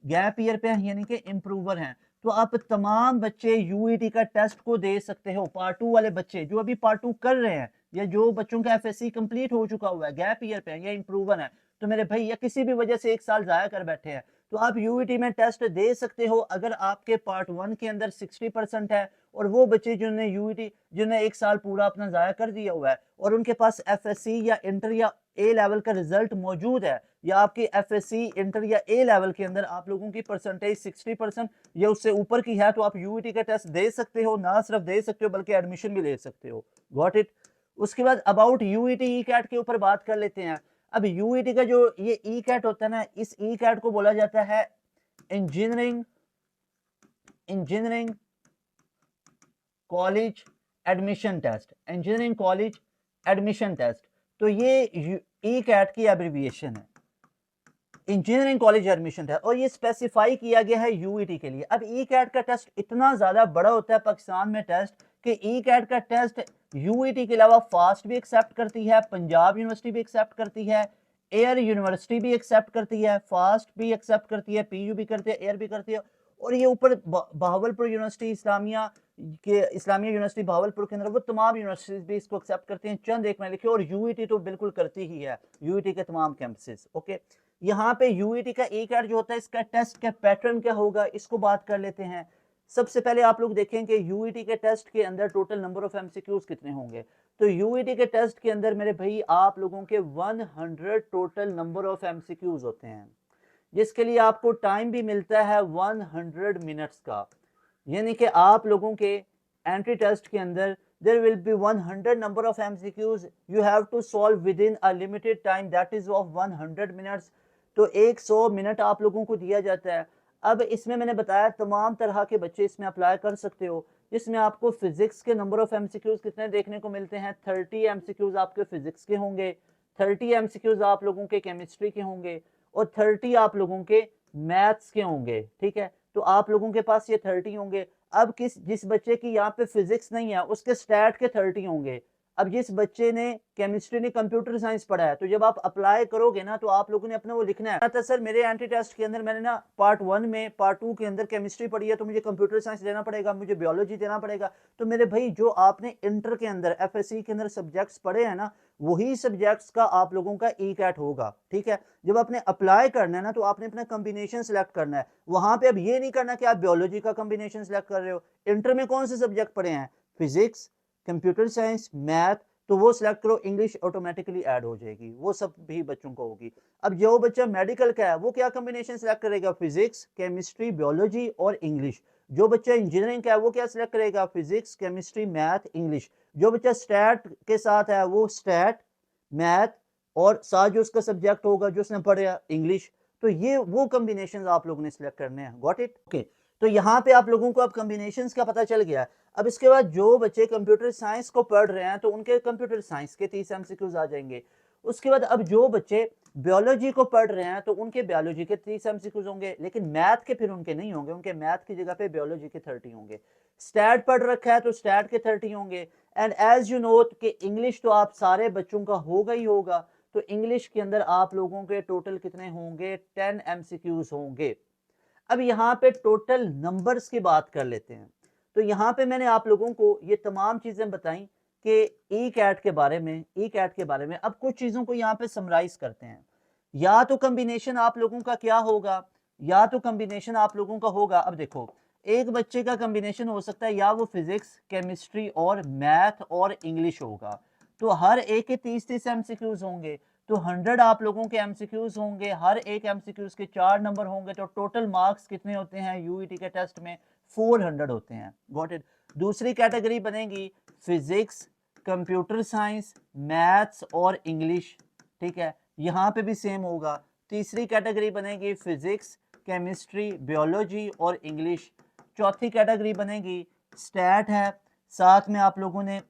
गैप ईयर पे हैं यानी कि इम्प्रूवर हैं, तो आप तमाम बच्चे यूईटी का टेस्ट को दे सकते हो। पार्ट 2 वाले बच्चे जो अभी पार्ट 2 कर रहे हैं या जो बच्चों का एफएससी कंप्लीट हो चुका हुआ है, गैप ईयर पे है या इम्प्रूवर है, तो मेरे भाई, या किसी भी वजह से एक साल जाया कर बैठे हैं, तो आप यूईटी में टेस्ट दे सकते हो अगर आपके पार्ट 1 के अंदर 60% है। और वो बच्चे जिन्होंने यूईटी, जिन्होंने एक साल पूरा अपना जाया कर दिया हुआ है और उनके पास एफएससी या इंटर या ए लेवल का रिजल्ट मौजूद है, या आपकी एफएससी इंटर या ए लेवल के अंदर आप लोगों की परसेंटेज 60% या उससे ऊपर की है, तो आप यूईटी का टेस्ट दे सकते हो। ना सिर्फ दे सकते हो बल्कि एडमिशन भी ले सकते हो। Got it. उसके बाद अबाउट यूईटी ई कैट के ऊपर बात कर लेते हैं। अब यूईटी का जो ये ई कैट होता है ना, इस ई कैट को बोला जाता है engineering college admission test, engineering college admission test. तो ये ई कैट की एब्रिविएशन है, इंजीनियरिंग कॉलेज एडमिशन टेस्ट, और ये स्पेसिफाई किया गया है यूईटी के लिए। अब ई कैट का टेस्ट इतना ज्यादा बड़ा होता है पाकिस्तान में टेस्ट कि ई कैट का टेस्ट यूईटी के अलावा फास्ट भी एक्सेप्ट करती है, पंजाब यूनिवर्सिटी भी एक्सेप्ट करती है, एयर यूनिवर्सिटी भी एक्सेप्ट करती है, फास्ट भी एक्सेप्ट करती है, पीयू भी करती है, एयर भी करती है। और ये ऊपर बहावलपुर यूनिवर्सिटी, इस्लामिया यूनिवर्सिटी बहावलपुर के अंदर, वो तमाम यूनिवर्सिटीज भी इसको एक्सेप्ट करती हैं। चंद एक में लिखे, और यूईटी तो बिल्कुल करती ही है, यूईटी के तमाम कैंपसेस। ओके, यहाँ पे यूईटी का ई कैट जो होता है, इसका टेस्ट का पैटर्न क्या होगा, इसको बात कर लेते हैं। सबसे पहले आप लोग देखें कि यूईटी के टेस्ट के अंदर टोटल नंबर ऑफ एमसीक्यूज कितने होंगे। तो यूईटी के टेस्ट के अंदर मेरे भाई आप लोगों के 100 टोटल नंबर ऑफ एमसीक्यूज होते हैं, जिसके लिए आपको टाइम भी मिलता है 100 मिनट्स का। यानी कि आप लोगों के एंट्री टेस्ट के अंदर there will be 100 number of MCQs, you have to solve within a limited time that is of 100 minutes। तो 100 मिनट आप लोगों को दिया जाता है। अब इसमें मैंने बताया तमाम तरह के बच्चे इसमें अप्लाई कर सकते हो, जिसमें आपको फिजिक्स के नंबर ऑफ एमसीक्यूज कितने देखने को मिलते हैं, 30 एमसीक्यूज आपके फिजिक्स के होंगे, 30 एमसीक्यूज आप लोगों के केमिस्ट्री के होंगे और 30 आप लोगों के मैथ्स के होंगे। ठीक है, तो आप लोगों के पास ये 30 होंगे। अब जिस बच्चे की यहाँ पे फिजिक्स नहीं है उसके स्टैट के 30 होंगे। अब जिस बच्चे ने केमिस्ट्री ने कंप्यूटर साइंस पढ़ा है, तो जब आप अप्लाई करोगे ना तो आप लोगों ने अपना वो लिखना है, तो सर मेरे एंट्री टेस्ट के अंदर मैंने ना पार्ट 1 में पार्ट 2 के अंदर केमिस्ट्री पढ़ी है, तो मुझे कंप्यूटर साइंस देना पड़ेगा, मुझे बायोलॉजी देना पड़ेगा। तो मेरे भाई जो आपने इंटर के अंदर एफएससी के अंदर सब्जेक्ट्स पढ़े हैं ना, वही सब्जेक्ट्स का आप लोगों का ई कैट होगा। ठीक है, जब आपने अप्लाई करना है ना तो आपने अपना कॉम्बिनेशन सेलेक्ट करना है। वहां पे अब ये नहीं करना कि आप बायोलॉजी का कॉम्बिनेशन सेलेक्ट कर रहे हो। इंटर में कौन से सब्जेक्ट पढ़े हैं, फिजिक्स, कंप्यूटर साइंस, मैथ, तो वो सिलेक्ट करो, इंग्लिश ऑटोमेटिकली ऐड हो जाएगी, वो सब भी बच्चों को होगी। अब जो बच्चा मेडिकल का है वो क्या कॉम्बिनेशन सेलेक्ट करेगा, फिजिक्स, केमिस्ट्री, बायोलॉजी और इंग्लिश। जो बच्चा इंजीनियरिंग का है वो क्या सिलेक्ट करेगा, फिजिक्स, केमिस्ट्री, मैथ, इंग्लिश। जो बच्चा स्टैट के साथ है वो स्टैट, मैथ और साथ जो उसका सब्जेक्ट होगा जो उसने पढ़ा इंग्लिश। तो ये वो कॉम्बिनेशन आप लोगों ने सिलेक्ट करने हैं। Got it? ओके, तो यहाँ पे आप लोगों को अब कॉम्बिनेशंस का पता चल गया। अब इसके बाद जो बच्चे कंप्यूटर साइंस को पढ़ रहे हैं तो उनके कंप्यूटर साइंस के 30 एमसीक्यूज आ जाएंगे। उसके बाद अब जो बच्चे बायोलॉजी को पढ़ रहे हैं तो उनके बायोलॉजी के 30 एमसीक्यूज होंगे, लेकिन मैथ के फिर उनके नहीं होंगे, उनके मैथ की जगह पे बायोलॉजी के 30 होंगे। स्टैट पढ़ रखा है तो स्टैट के 30 होंगे। एंड एज यू नो कि इंग्लिश तो आप सारे बच्चों का होगा ही होगा, तो इंग्लिश के अंदर आप लोगों के टोटल कितने होंगे, 10 एमसीक्यूज होंगे। अब यहाँ पे टोटल नंबर्स की बात कर लेते हैं। तो यहाँ पे मैंने आप लोगों को ये तमाम चीजें बताई कि ई कैट के बारे में। अब कुछ चीजों को यहाँ पे समराइज करते हैं। या तो कॉम्बिनेशन आप लोगों का क्या होगा, अब देखो एक बच्चे का कॉम्बिनेशन हो सकता है या वो फिजिक्स, केमिस्ट्री और मैथ और इंग्लिश होगा, तो हर एक के 30-30 एमसीक्यूज होंगे। तो 100 आप लोगों के एमसीक्यूज होंगे, हर एक एमसीक्यूज के 4 नंबर होंगे, तो टोटल मार्क्स कितने होते हैं यूईटी के टेस्ट में, 400 होते हैं। Got it? दूसरी कैटेगरी बनेगी फिजिक्स, कंप्यूटर साइंस, मैथ्स और इंग्लिश। ठीक है, यहाँ पे भी सेम होगा। तीसरी कैटेगरी बनेगी फिजिक्स, केमिस्ट्री, बायोलॉजी और इंग्लिश। चौथी कैटेगरी बनेगी स्टैट है, साथ में आप लोगों ने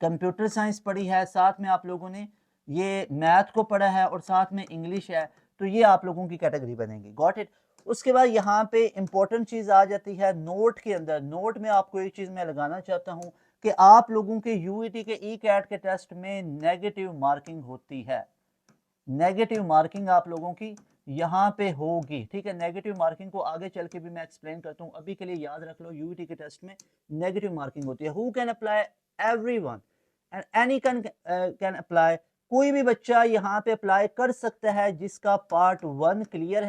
कंप्यूटर साइंस पढ़ी है, साथ में आप लोगों ने ये मैथ को पढ़ा है और साथ में इंग्लिश है, तो ये आप लोगों की कैटेगरी बनेगी। Got it? उसके बाद यहाँ पे इंपॉर्टेंट चीज आ जाती है नोट के अंदर। नोट में आपको एक चीज मैं लगाना चाहता हूँ कि आप लोगों के यूईटी के ई कैट के टेस्ट में नेगेटिव मार्किंग होती है। नेगेटिव मार्किंग आप लोगों की यहाँ पे होगी। ठीक है, नेगेटिव मार्किंग को आगे चल के भी मैं एक्सप्लेन करता हूँ, अभी के लिए याद रख लो यूईटी के टेस्ट में नेगेटिव मार्किंग होती है। Who can apply, everyone and any can apply. कोई भी बच्चा यहाँ पे अप्लाई कर सकता है जिसका पार्ट 1 क्लियर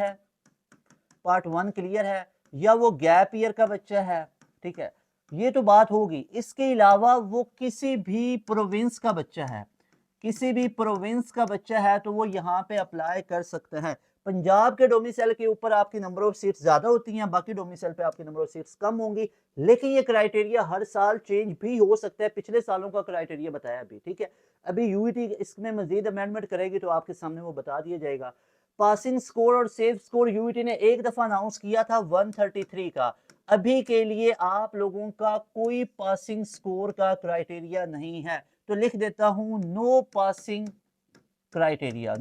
है, या वो गैप ईयर का बच्चा है। ठीक है, ये तो बात होगी। इसके अलावा वो किसी भी प्रोविंस का बच्चा है तो वो यहाँ पे अप्लाई कर सकता है। पंजाब के डोमिसाइल के ऊपर आपकी नंबर ऑफ सीट्स ज्यादा होती हैं, बाकी डोमिसाइल पे आपकी नंबर ऑफ सीट्स कम होंगी, लेकिन ये क्राइटेरिया हर साल चेंज भी हो सकता है। पिछले सालों का क्राइटेरिया बताया अभी। ठीक है, अभी यूईटी इसमें मजीद अमेंडमेंट करेगी तो आपके सामने वो बता दिया जाएगा। पासिंग स्कोर और सेफ स्कोर यूईटी ने एक दफा अनाउंस किया था 133 का। अभी के लिए आप लोगों का कोई पासिंग स्कोर का क्राइटेरिया नहीं है, तो लिख देता हूं नो पासिंग क्राइटेरिया,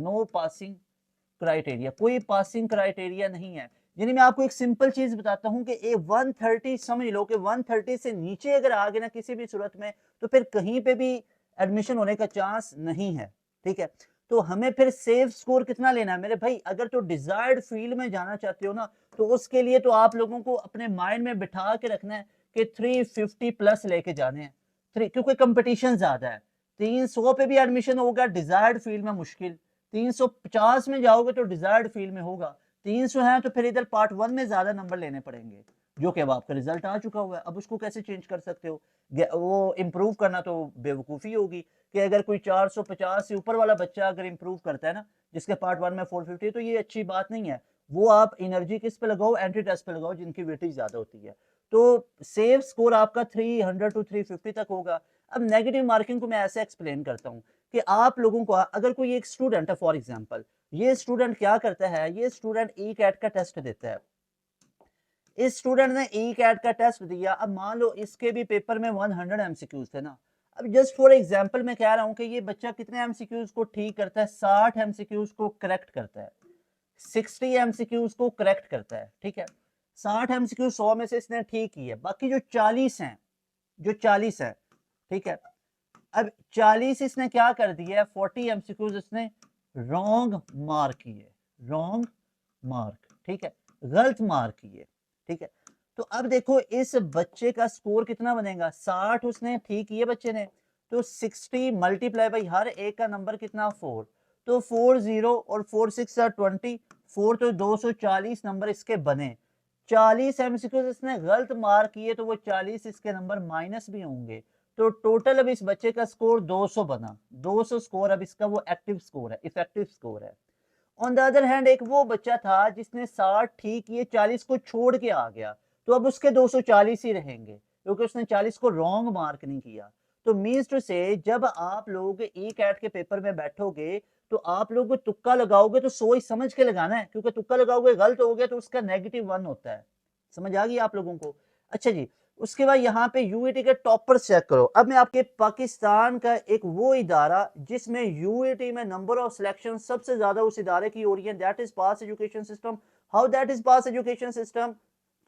कोई पासिंग क्राइटेरिया नहीं है। यानी मैं आपको एक सिंपल चीज बताता हूं कि 130 समझ लो कि 130 से नीचे अगर आ गए ना किसी भी सूरत में, तो फिर कहीं पे भी एडमिशन होने का चांस नहीं है। ठीक है, तो हमें फिर सेफ स्कोर कितना लेना है मेरे भाई? अगर तो डिजायर्ड फील्ड में जाना चाहते हो ना, तो उसके लिए तो आप लोगों को अपने माइंड में बिठा के रखना है कि 350 प्लस लेके जाने हैं, क्योंकि कंपटीशन ज्यादा है। 300 पे भी एडमिशन होगा डिजायर्ड फील्ड में मुश्किल, 350 में जाओगे तो डिजायर्ड फील्ड में होगा, 300 है तो फिर इधर पार्ट 1 में ज्यादा नंबर लेने पड़ेंगे। जो कि अब आपका रिजल्ट आ चुका हुआ है। अब उसको कैसे चेंज कर सकते हो? वो इम्प्रूव करना तो बेवकूफ़ी होगी कि अगर कोई 450 से ऊपर वाला बच्चा अगर इम्प्रूव करता है ना, जिसके पार्ट 1 में 450 है, तो ये अच्छी बात नहीं है। वो आप एनर्जी किस पे लगाओ? एंट्री टेस्ट पे लगाओ, जिनकी वेटेज ज़्यादा होती है। तो सेफ स्कोर आपका 300 टू 350 तक होगा। अब नेगेटिव मार्किंग को मैं ऐसे एक्सप्लेन करता हूँ कि आप लोगों को अगर कोई एक स्टूडेंट है फॉर एग्जांपल, ये स्टूडेंट क्या करता है, ये स्टूडेंट ई कैट का टेस्ट देता है। इस स्टूडेंट ने ई कैट का टेस्ट दिया, अब मान लो इसके भी पेपर में 100 एमसीक्यूज थे ना। अब जस्ट फॉर एग्जांपल मैं कह रहा हूं कि ये बच्चा कितने एमसीक्यूज को ठीक करता है? 60 एमसीक्यूज को करेक्ट करता है, 60 एमसीक्यूज को करेक्ट करता है, ठीक है। 60 एमसीक्यू 100 में से इसने ठीक की है, बाकी जो 40 हैं, जो 40 है, ठीक है। अब 40 इसने क्या कर दिया है? 40 एमसीक्यूज इसने रॉन्ग मार्क किए, रॉन्ग मार्क, ठीक है, गलत मार्क किए, ठीक है। तो अब देखो इस बच्चे का स्कोर कितना बनेगा? 60 उसने ठीक किए बच्चे ने, तो 60 मल्टीप्लाई बाई हर एक का नंबर कितना? 4, तो 40 और 4 6 20, 4 तो 240 नंबर इसके बने। 40 एमसीक्यूज इसने गलत मार्क किए, तो वो 40 इसके नंबर माइनस भी होंगे। तो टोटल अब इस बच्चे का स्कोर 200 बना। 200 स्कोर अब इसका वो एक्टिव स्कोर है, इफेक्टिव स्कोर है। ऑन द अदर हैंड एक वो बच्चा था जिसने 60 ठीक किए, 40 को छोड़ के आ गया, तो अब उसके 240 ही रहेंगे क्योंकि उसने 40 को रॉन्ग मार्क नहीं किया। तो मीन्स टू से जब आप लोग ई कैट के पेपर में बैठोगे तो आप लोग तुक्का लगाओगे तो सोच समझ के लगाना है, क्योंकि तुक्का लगाओगे गलत हो गया तो उसका -1 होता है। समझ आ गई आप लोगों को? अच्छा जी, उसके बाद यहाँ पे यूईटी के टॉपर चेक करो। अब मैं आपके पाकिस्तान का एक वो इदारा जिसमें यूईटी में नंबर ऑफ सिलेक्शन सबसे ज्यादा उस इदारे की हो रही है, that is pass education system. How that is pass education system?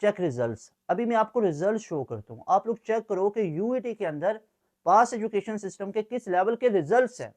Check results. अभी मैं आपको रिजल्ट शो करता हूँ, आप लोग चेक करो कि यूईटी के अंदर पास एजुकेशन सिस्टम के किस लेवल के रिजल्ट्स हैं।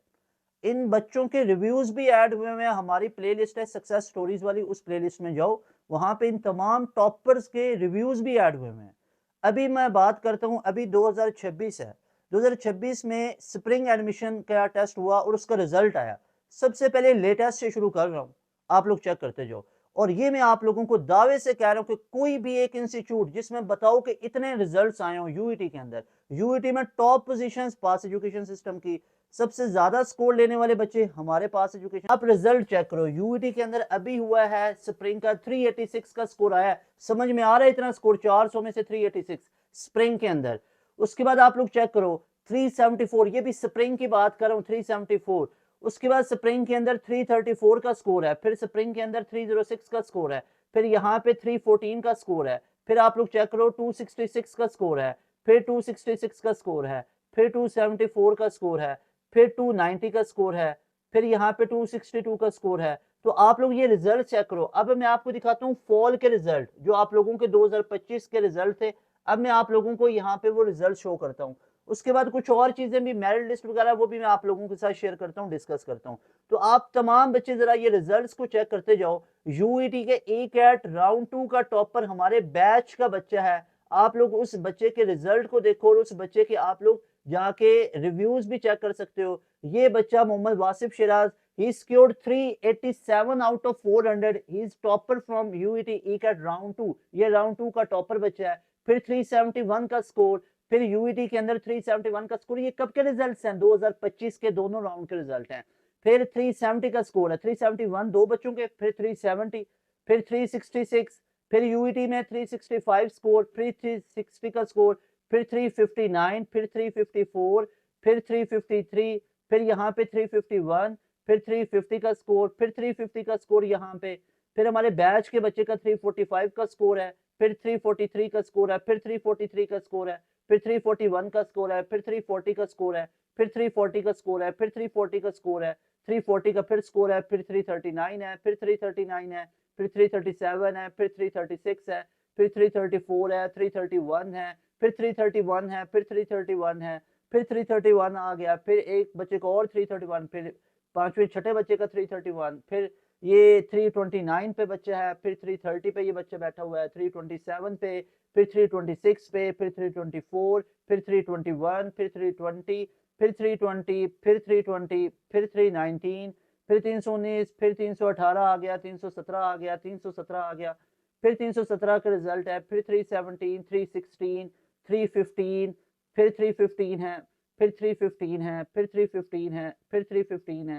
इन बच्चों के रिव्यूज भी ऐड हुए हैं, हमारी प्लेलिस्ट है सक्सेस स्टोरीज वाली, उस प्लेलिस्ट में जाओ, वहां पे इन तमाम टॉपर्स के रिव्यूज भी ऐड हुए हैं। अभी मैं बात करता हूं, अभी 2026 है, 2026 में स्प्रिंग एडमिशन का टेस्ट हुआ और उसका रिजल्ट आया। सबसे पहले लेटेस्ट से शुरू कर रहा हूं, आप लोग चेक करते जाओ। और ये मैं आप लोगों को दावे से कह रहा हूं कि कोई भी एक इंस्टीट्यूट जिसमें बताओ कि इतने रिजल्ट्स आए हो यूईटी के अंदर, यूईटी में टॉप पोजीशंस पास एजुकेशन सिस्टम की, सबसे ज्यादा स्कोर लेने वाले बच्चे हमारे पास एजुकेशन। आप रिजल्ट चेक करो, यूईटी के अंदर अभी हुआ है स्प्रिंग का 386 का स्कोर आया। समझ में आ रहा है इतना स्कोर? 400 में से 386 स्प्रिंग के अंदर। उसके बाद आप लोग चेक करो 374, ये भी स्प्रिंग की बात कर रहा हूँ, 374। उसके बाद स्प्रिंग के अंदर 334 का स्कोर है, फिर स्प्रिंग के अंदर 306 का स्कोर है, फिर यहाँ पे 314 का स्कोर है, फिर आप लोग चेक करो 266 का स्कोर है, फिर 266 का स्कोर है, फिर 274 का स्कोर है, फिर 290 का स्कोर है, फिर यहाँ पे 262 का स्कोर है। तो आप लोग ये रिजल्ट चेक करो। अब मैं आपको दिखाता हूँ फॉल के रिजल्ट, जो आप लोगों के 2025 के रिजल्ट थे। अब मैं आप लोगों को यहाँ पे वो रिजल्ट शो करता हूँ। उसके बाद कुछ और चीजें भी, मेरिट लिस्ट वगैरह, वो भी मैं आप लोगों के साथ शेयर करता हूँ, डिस्कस करता हूँ। तो आप तमाम बच्चे जरा ये रिजल्ट्स को चेक करते जाओ। यूईटी के ए कैट राउंड 2 का टॉपर हमारे बैच का बच्चा है। आप लोग उस बच्चे के रिजल्ट को देखो और उस बच्चे के आप लोग जाके रिव्यूज भी चेक कर सकते हो। ये बच्चा Mohammad Wasif Siraj, he scored 387 out of 400, he is topper from UET ECAT round 2, ये राउंड 2 का टॉपर बच्चा है। फिर 371 का स्कोर, फिर यूईटी के अंदर 371 का स्कोर। ये कब के रिजल्ट्स हैं? 2025 के दोनों राउंड के रिजल्ट हैं। फिर 370 का स्कोर है, 371 दो बच्चों के, फिर 370, फिर 366, फिर यूईटी में 365 स्कोर, फिर 360 का स्कोर, फिर 359, फिर 354, फिर 353, फिर यहाँ पे 351, फिर 350 का स्कोर, फिर 350 का स्कोर यहाँ पे, फिर हमारे बैच के बच्चे का 345 का स्कोर है, फिर 343 का स्कोर है, फिर 343 का स्कोर है, फिर 341 का स्कोर है, फिर 340 का स्कोर है, फिर 340 का स्कोर है, फिर 340 का स्कोर है, 340 का फिर स्कोर है, फिर 339 है, फिर 339 है, फिर 337 है, फिर 336 है, फिर 334 है, 331 है, फिर 331 है, फिर 331 है, फिर 331 आ गया, फिर एक बच्चे को और 331, फिर पांचवें छठे बच्चे का 331, फिर ये 329 पे बच्चा है, फिर 330 पे ये बच्चा बैठा हुआ है, 327 पे, फिर 326 पे, फिर 324, फिर 321, फिर 320, फिर 320, फिर 320, फिर 319, फिर 319, फिर 318 आ गया, 317 आ गया, 317 आ गया, फिर 317 का रिजल्ट है, फिर 317, 316, 315, फिर 315 है, फिर 315 है, फिर 315 है, फिर 315 है,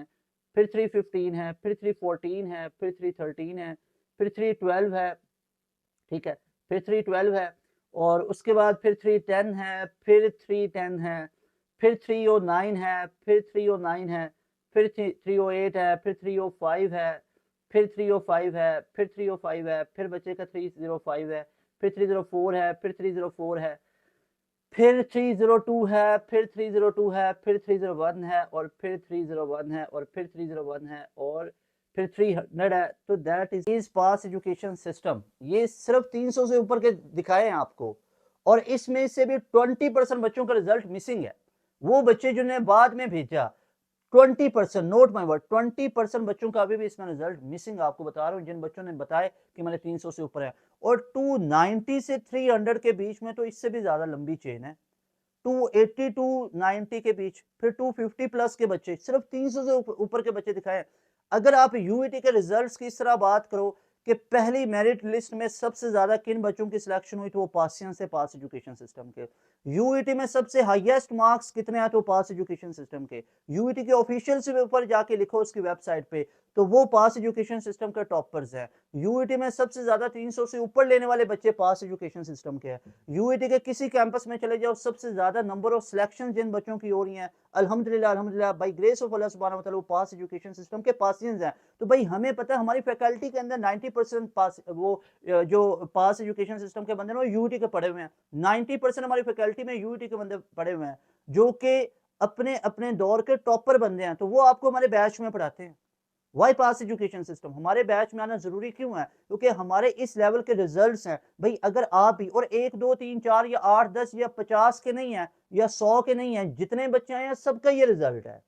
फिर 315 है, फिर 314 है, फिर 313 है, फिर 312 है, ठीक है, फिर 312 है, और उसके बाद फिर 310 है, फिर 310 है, फिर 309 है, फिर 309 है, फिर 308 है, फिर 305 है, फिर 305 है, फिर 305 है, फिर बच्चे का 305 है, फिर 304 है, फिर 304 है, फिर 302 है, फिर 302 है, फिर 301 है, और फिर 301 है, और फिर 301 है, और फिर 300 है। तो that is pass education system. ये सिर्फ 300 से ऊपर के दिखाए हैं आपको, और इसमें से भी 20% बच्चों का रिजल्ट मिसिंग है। वो बच्चे जिन्हें बाद में भेजा, 20%, नोट माय वर्ड, 20% बच्चों का अभी भी इसमें रिजल्ट मिसिंग आपको बता रहा हूँ, जिन बच्चों ने बताया कि मैंने 300 से ऊपर है। और 290 से 300 के बीच में तो इससे भी ज्यादा लंबी चेन है। 280 टू 90 के बीच, फिर 250 प्लस के बच्चे, सिर्फ 300 से ऊपर के बच्चे दिखाए। अगर आप यूईटी के रिजल्ट्स की इस तरह बात करो कि पहली मेरिट लिस्ट में सबसे ज्यादा किन बच्चों की सिलेक्शन हुई, तो वो पासियन से पास एजुकेशन सिस्टम के। यूईटी में सबसे हाईएस्ट मार्क्स कितने आए, तो पास एजुकेशन सिस्टम के। यूईटी के ऑफिशियल से ऊपर जाके लिखो उसकी वेबसाइट पे, तो वो पास एजुकेशन सिस्टम के टॉपर्स हैं। यूईटी में सबसे ज्यादा 300 से ऊपर लेने वाले बच्चे पास एजुकेशन सिस्टम के हैं। यूईटी के किसी कैंपस में चले जाओ, सबसे ज्यादा नंबर ऑफ सिलेक्शन जिन बच्चों की हो रही हैं, अल्हम्दुलिल्लाह अल्हम्दुलिल्लाह, बाय ग्रेस ऑफ अल्लाह सुब्हानहू व तआला, पास एजुकेशन सिस्टम के पासियंस हैं। तो भाई हमें पता है हमारी फैकल्टी के अंदर 90% पास, वो जो पास एजुकेशन सिस्टम के बंदे ना, वो यूईटी के पढ़े हुए हैं। 90% हमारी फैकल्टी में यूईटी के बंदे पढ़े हुए हैं, जो कि अपने अपने दौर के टॉपर बंदे हैं। तो वो आपको हमारे बैच में पढ़ाते हैं। वाई पास एजुकेशन सिस्टम हमारे बैच में आना जरूरी क्यों है? क्योंकि हमारे इस लेवल के रिजल्ट्स हैं। भाई अगर आप भी, और 1 2 3 4 या 8 10 या 50 के नहीं है, या 100 के नहीं है, जितने बच्चे आए हैं सबका ये रिजल्ट है,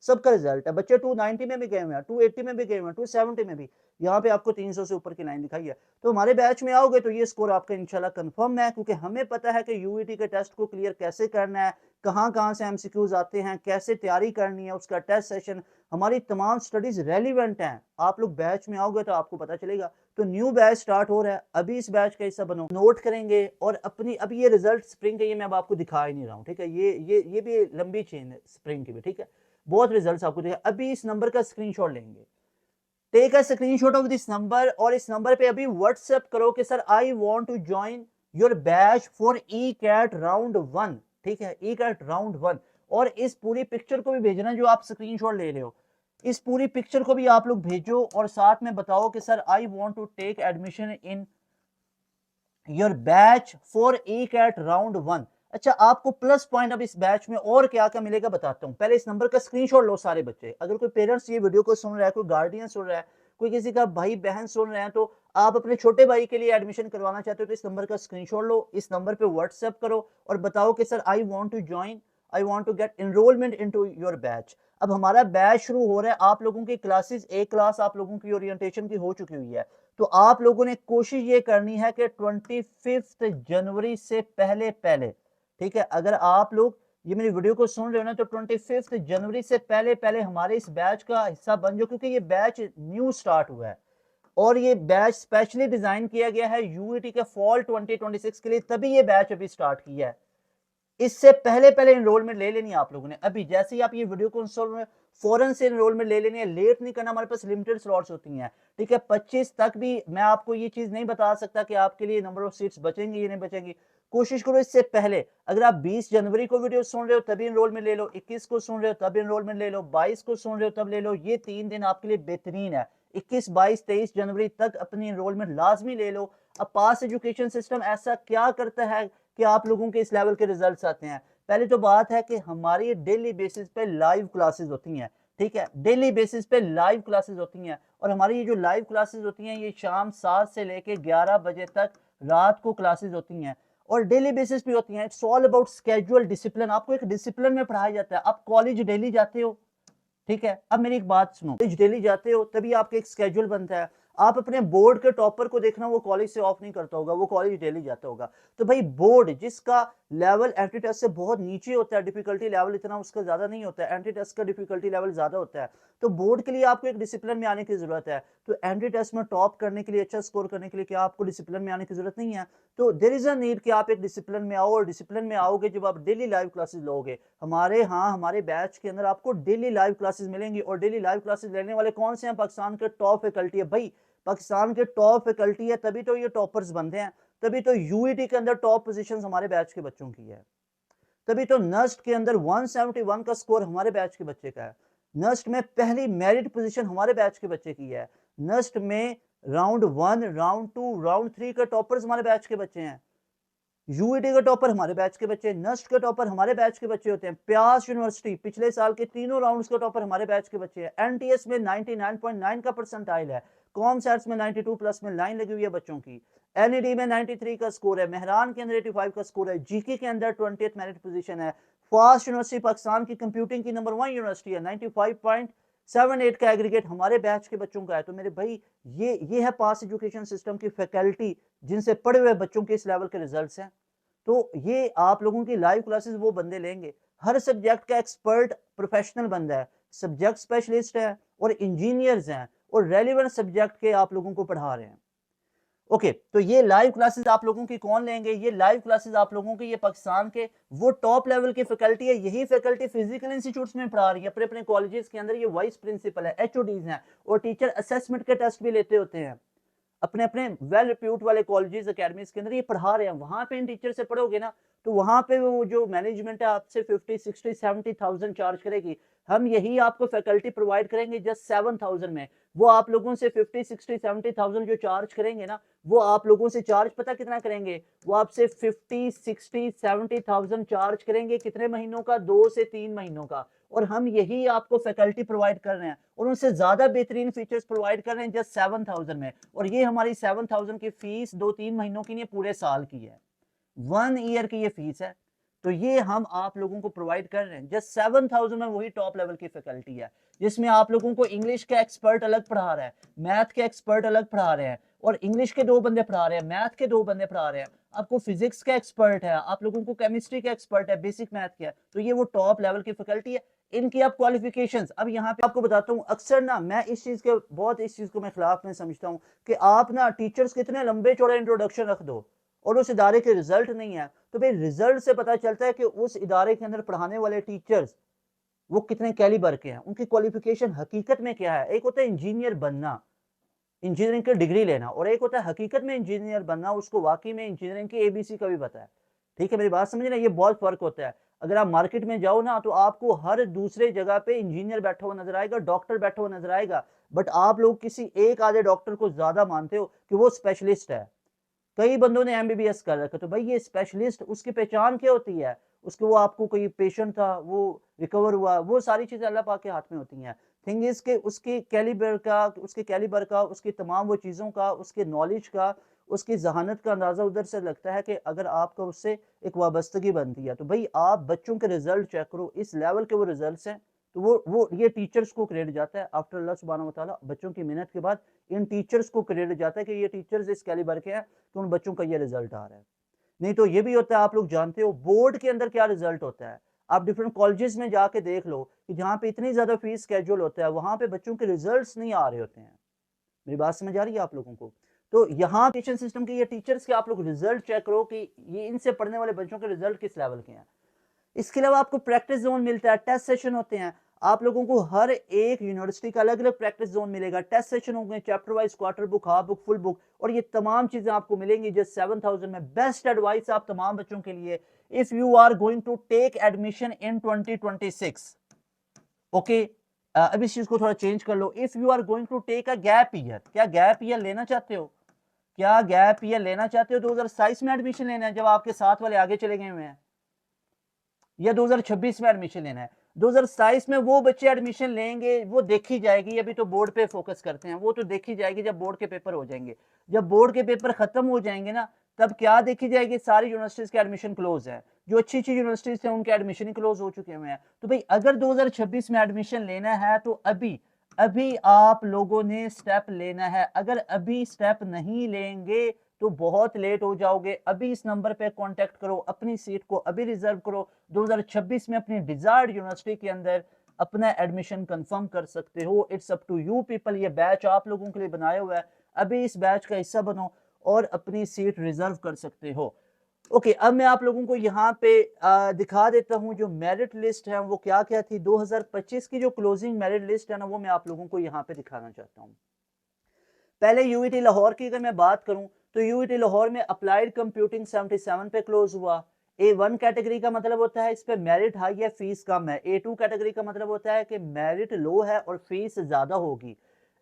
सबका रिजल्ट है। बच्चे 290 में भी गए हुए हैं, 280 में भी गए हुए हैं, 270 में भी। यहाँ पे आपको 300 से ऊपर की लाइन दिखाई है। तो हमारे बैच में आओगे तो ये स्कोर आपका इंशाल्लाह कंफर्म है, क्योंकि हमें पता है कि यूईटी के टेस्ट को क्लियर कैसे करना है, कहाँ कहाँ से एमसीक्यूज आते हैं, कैसे तैयारी करनी है, उसका टेस्ट सेशन, हमारी तमाम स्टडीज रेलिवेंट हैं। आप लोग बैच में आओगे तो आपको पता चलेगा। तो न्यू बैच स्टार्ट हो रहा है, अभी इस बैच का हिस्सा बनो, नोट करेंगे। और अपनी अभी ये रिजल्ट स्प्रिंग के, ये मैं अब आपको दिखा ही नहीं रहा हूँ, ठीक है। ये भी लंबी चेन है स्प्रिंग की भी, ठीक है। बहुत रिजल्ट्स आपको दिखा। अभी इस नंबर का स्क्रीनशॉट लेंगे, take a screenshot of this number, और इस नंबर पे अभी व्हाट्सएप करो कि sir I want to join your batch for E CAT round 1, ठीक है, ई कैट राउंड 1। और इस पूरी पिक्चर को भी भेजना जो आप स्क्रीनशॉट ले रहे हो, इस पूरी पिक्चर को भी आप लोग भेजो, और साथ में बताओ कि sir I want to take admission in your batch for E CAT round 1। अच्छा, आपको प्लस पॉइंट अब इस बैच में और क्या क्या मिलेगा बताता हूं। पहले इस नंबर का स्क्रीनशॉट लो सारे बच्चे। अगर कोई पेरेंट्स ये वीडियो को सुन रहा है, कोई गार्डियन सुन रहा है, कोई किसी का भाई बहन सुन रहे हैं, तो आप अपने छोटे भाई के लिए एडमिशन करवाना चाहते हो, तो इस नंबर का स्क्रीनशॉट लो, इस नंबर पे व्हाट्सएप करो और बताओ कि sir I want to join, I want to get enrollment into your batch. अब हमारा बैच शुरू हो रहा है, आप लोगों की क्लासेस, एक क्लास आप लोगों की ओरिएंटेशन की हो चुकी हुई है। तो आप लोगों ने कोशिश ये करनी है कि 25 जनवरी से पहले पहले, ठीक है, अगर आप लोग ये मेरी वीडियो को सुन रहे हो ना, तो 25 जनवरी से पहले पहले हमारे इस बैच का हिस्सा बन जाओ, क्योंकि ये बैच न्यू स्टार्ट हुआ है, और ये बैच स्पेशली डिजाइन किया गया है यूईटी के फॉल 2026 के लिए, तभी ये बैच अभी स्टार्ट किया है। इससे पहले पहले एनरोलमेंट ले लेनी है आप लोगों ने। अभी जैसे ही आप ये वीडियो को इंस्टॉल में फौरन से एनरोलमेंट ले लेनी है, लेट नहीं करना। हमारे पास लिमिटेड स्लॉट्स होती हैं, ठीक है। 25 तक भी मैं आपको ये चीज नहीं बता सकता कि आपके लिए नंबर ऑफ सीट्स बचेंगी या नहीं बचेंगी। कोशिश करो इससे पहले। अगर आप 20 जनवरी को वीडियो सुन रहे हो तभी एनरोलमेंट ले लो, 21 को सुन रहे हो तब एनरोलमेंट ले लो, 22 को सुन रहे हो तब ले लो। ये 3 दिन आपके लिए बेहतरीन है। 21, 22, 23 जनवरी तक अपनी एनरोलमेंट लाजमी ले लो। अब पास एजुकेशन सिस्टम ऐसा क्या करता है कि आप लोगों के इस लेवल के रिजल्ट्स आते हैं? पहले तो बात है कि हमारी डेली बेसिस पे लाइव क्लासेस होती हैं, ठीक है, डेली बेसिस पे लाइव क्लासेस होती हैं। और हमारी ये जो लाइव क्लासेस होती हैं, ये शाम 7 से लेके 11 बजे तक रात को क्लासेस होती हैं, और डेली बेसिस पे होती हैं। It's all about schedule discipline. आपको एक डिसिप्लिन में पढ़ाया जाता है। आप कॉलेज डेली जाते हो, ठीक है। अब मेरी एक बात सुनो, कॉलेज डेली जाते हो तभी आपका एक स्केड्यूल बनता है। आप अपने बोर्ड के टॉपर को देखना, वो कॉलेज से ऑफ नहीं करता होगा, वो कॉलेज डेली जाता होगा। तो भाई बोर्ड जिसका लेवल एंट्री टेस्ट से बहुत नीचे होता है, डिफिकल्टी लेवल इतना उसका ज्यादा नहीं होता है, एंट्री टेस्ट का डिफिकल्टी लेवल ज्यादा होता है, तो बोर्ड के लिए आपको एक डिसिप्लिन में आने की जरूरत है। तो एंट्री टेस्ट में टॉप करने के लिए, अच्छा स्कोर करने के लिए क्या आपको डिसिप्लिन में आने की जरूरत नहीं है? तो देयर इज अ नीड कि आप एक डिसिप्लिन में आओ, और डिसिप्लिन में आओगे जब आप डेली लाइव क्लासेस लोगे। हमारे बैच के अंदर आपको डेली लाइव क्लासेस मिलेंगी, और डेली लाइव क्लासेस लेने वाले कौन से हैं? पाकिस्तान के टॉप फैकल्टी है भाई, पाकिस्तान के टॉप फैकल्टी है, तभी तो ये टॉपर्स बनते हैं, तभी तो यूईटी के अंदर टॉप पोजीशंस हमारे बैच के बच्चों की है, तभी तो नस्ट के अंदर 171 का स्कोर हमारे बैच के बच्चे का है, नस्ट में पहली मेरिट पोजीशन हमारे बैच के बच्चे की है, नस्ट में राउंड 1, राउंड 2, राउंड 3 के टॉपर्स हमारे बैच के बच्चे हैं, यूईटी का टॉपर हमारे बैच के बच्चे, नस्ट का टॉपर हमारे बैच के बच्चे होते हैं, प्यास यूनिवर्सिटी पिछले साल के तीनों राउंड्स का टॉपर हमारे बैच के बच्चे हैं, एनटीएस में 99.9 का परसेंटाइल है, कॉमसैट्स में 92 प्लस में लाइन लगी हुई है बच्चों की, एनईडी में 93 का स्कोर है, मेहरान के अंदर 85 का स्कोर है, जीके के अंदर 20th मेरिट पोजीशन है, फास्ट यूनिवर्सिटी पाकिस्तान की कंप्यूटिंग की नंबर 1 यूनिवर्सिटी है, 95.78 का एग्रीगेट हमारे बैच के बच्चों का है। तो मेरे भाई ये है पास एजुकेशन सिस्टम की फैकल्टी, जिनसे पढ़े हुए बच्चों के इस लेवल के रिजल्ट्स हैं। तो ये आप लोगों की लाइव क्लासेस वो बंदे लेंगे, हर सब्जेक्ट का एक्सपर्ट प्रोफेशनल बंदा है, सब्जेक्ट स्पेशलिस्ट है, और इंजीनियर्स हैं, और रेलिवेंट सब्जेक्ट के आप लोगों को पढ़ा रहे हैं। ओके, तो ये लाइव क्लासेस आप लोगों की कौन लेंगे? ये लाइव क्लासेस आप लोगों की ये पाकिस्तान के वो टॉप लेवल की फैकल्टी है, यही फैकल्टी फिजिकल इंस्टीट्यूट्स में पढ़ा रही है, अपने अपने कॉलेजेस के अंदर ये वाइस प्रिंसिपल है, एचओडीज हैं, और टीचर असेसमेंट के टेस्ट भी लेते होते हैं अपने अपने वेल रिप्यूट वाले कॉलेजेस अकेडमीज के अंदर, ये पढ़ा रहे हैं। वहां पे इन टीचर से पढ़ोगे ना, तो वहां पे वो जो मैनेजमेंट है आपसे 50, 60, 70,000 चार्ज करेगी, हम यही आपको फैकल्टी प्रोवाइड करेंगे जस्ट 7,000 में। वो आप लोगों से 50, 60, 70,000 जो चार्ज करेंगे ना, वो आप लोगों से चार्ज पता कितना करेंगे? वो आपसे 50, 60, 70,000 चार्ज करेंगे, कितने महीनों का? 2 से 3 महीनों का। और हम यही आपको फैकल्टी प्रोवाइड कर रहे हैं, और उनसे ज्यादा बेहतरीन फीचर्स प्रोवाइड कर रहे हैं जस्ट 7,000 में। और ये हमारी 7,000 की फीस 2-3 महीनों की नहीं, पूरे साल की है, 1 ईयर की ये फीस है। तो ये हम आप लोगों को प्रोवाइड कर रहे हैं जस्ट 7,000 में, वही टॉप लेवल की फैकल्टी है, जिसमें आप लोगों को इंग्लिश का एक्सपर्ट अलग पढ़ा रहा है, मैथ के एक्सपर्ट अलग पढ़ा रहे हैं, और इंग्लिश के 2 बंदे पढ़ा रहे हैं, मैथ के 2 बंदे पढ़ा रहे हैं, आपको फिजिक्स का एक्सपर्ट है, आप लोगों को केमिस्ट्री का एक्सपर्ट है, बेसिक मैथ का है। तो ये वो टॉप लेवल की फैकल्टी है। इनकी आप क्वालिफिकेशंस, अब यहाँ पे आपको बताता हूँ, अक्सर ना मैं इस चीज के बहुत, इस चीज को मैं खिलाफ में समझता हूँ कि आप ना टीचर्स के इतने लंबे चौड़े इंट्रोडक्शन रख दो और उस इदारे के रिजल्ट नहीं है, तो भाई रिजल्ट से पता चलता है कि उस इदारे के अंदर पढ़ाने वाले टीचर्स वो कितने कैलिबर के हैं, उनकी क्वालिफिकेशन हकीकत में क्या है। एक होता है इंजीनियर बनना, इंजीनियरिंग की डिग्री लेना, और एक होता है हकीकत में इंजीनियर बनना, उसको वाकई में इंजीनियरिंग की एबीसी का भी पता है। ठीक है, मेरी बात समझ ना, ये बहुत फर्क होता है। अगर आप मार्केट में जाओ ना, तो आपको हर दूसरे जगह पे इंजीनियर बैठा हुआ नजर आएगा, डॉक्टर बैठा हुआ नजर आएगा, बट आप लोग किसी एक आधे डॉक्टर को ज्यादा मानते हो कि वो स्पेशलिस्ट है। कई बंदों ने एमबीबीएस कर रखा, तो भाई ये स्पेशलिस्ट, उसकी पहचान क्या होती है? उसको, वो आपको कोई पेशेंट था, वो रिकवर हुआ, वो सारी चीजें अल्लाह पाक के हाथ में होती हैं। थिंग इज के उसके कैलिबर का, उसकी तमाम वो चीज़ों का, उसके नॉलेज का, उसकी जहानत का अंदाज़ा उधर से लगता है कि अगर आपका उससे एक वाबस्तगी बनती है। तो भाई आप बच्चों के रिजल्ट चेक करो, इस लेवल के वो रिजल्ट्स हैं, तो वो ये टीचर्स को क्रेडिट जाता है। आफ्टर अल्लाह सुब्हानहू व तआला, बच्चों की मेहनत के बाद इन टीचर्स को क्रेडिट जाता है कि ये टीचर्स इस कैलिबर के हैं, तो उन बच्चों का ये रिजल्ट आ रहा है। नहीं तो ये भी होता है, आप लोग जानते हो बोर्ड के अंदर क्या रिजल्ट होता है। आप डिफरेंट कॉलेजेस में जाके देख लो कि जहाँ पे इतनी ज्यादा फीस स्केड्यूल होता है, वहां पे बच्चों के रिजल्ट्स नहीं आ रहे होते हैं। मेरी बात समझ आ रही है आप लोगों को? तो यहाँ एजुकेशन सिस्टम के ये टीचर्स के आप लोग रिजल्ट चेक करो कि ये इनसे पढ़ने वाले बच्चों के रिजल्ट किस लेवल के हैं। इसके अलावा आपको प्रैक्टिस जोन मिलता है, टेस्ट सेशन होते हैं। आप लोगों को हर एक यूनिवर्सिटी का अलग अलग प्रैक्टिस जोन मिलेगा, टेस्ट सेशन होंगे, chapter wise, quarter book, half book, full book, और ये तमाम चीजें आपको मिलेंगी जस्ट 7,000 में। बेस्ट एडवाइस आप तमाम बच्चों के लिए, if you are going to take admission in 2026, okay, अब इस चीज को थोड़ा चेंज कर लो। If you are going to take a gap year, क्या गैप ईयर लेना चाहते हो? क्या गैप ईयर लेना चाहते हो? 2027 में एडमिशन लेना है जब आपके साथ वाले आगे चले गए हुए हैं, या 2026 में एडमिशन लेना है? 2027 में वो बच्चे एडमिशन लेंगे, वो देखी जाएगी, अभी तो बोर्ड पे फोकस करते हैं, वो तो देखी जाएगी जब बोर्ड के पेपर हो जाएंगे। जब बोर्ड के पेपर खत्म हो जाएंगे ना, तब क्या देखी जाएगी? सारी यूनिवर्सिटीज के एडमिशन क्लोज है, जो अच्छी अच्छी यूनिवर्सिटीज थे उनके एडमिशन ही क्लोज हो चुके हुए हैं। तो भाई अगर 2026 में एडमिशन लेना है तो अभी अभी आप लोगों ने स्टेप लेना है। अगर अभी स्टेप नहीं लेंगे तो बहुत लेट हो जाओगे। अभी इस नंबर पे कांटेक्ट करो, अपनी सीट को अभी रिजर्व करो। 2026 में अपनी डिजायर्ड यूनिवर्सिटी के अंदर अपना एडमिशन कंफर्म कर सकते हो। It's up to you people. ये बैच आप लोगों के लिए बनाया हुआ है, अभी इस बैच का हिस्सा बनो और अपनी सीट रिजर्व कर सकते हो। ओके, अब मैं आप लोगों को यहाँ पे दिखा देता हूँ जो मेरिट लिस्ट है वो क्या क्या थी। 2025 की जो क्लोजिंग मेरिट लिस्ट है ना, वो मैं आप लोगों को यहाँ पे दिखाना चाहता हूँ। पहले यूईटी लाहौर की अगर मैं बात करूं तो यूईटी लाहौर में अप्लाइड कंप्यूटिंग 77 पे क्लोज हुआ। A1 कैटेगरी का मतलब होता है इस पे मेरिट हाई है, फीस कम है। A2 कैटेगरी का मतलब होता है कि मेरिट लो है और फीस ज्यादा होगी।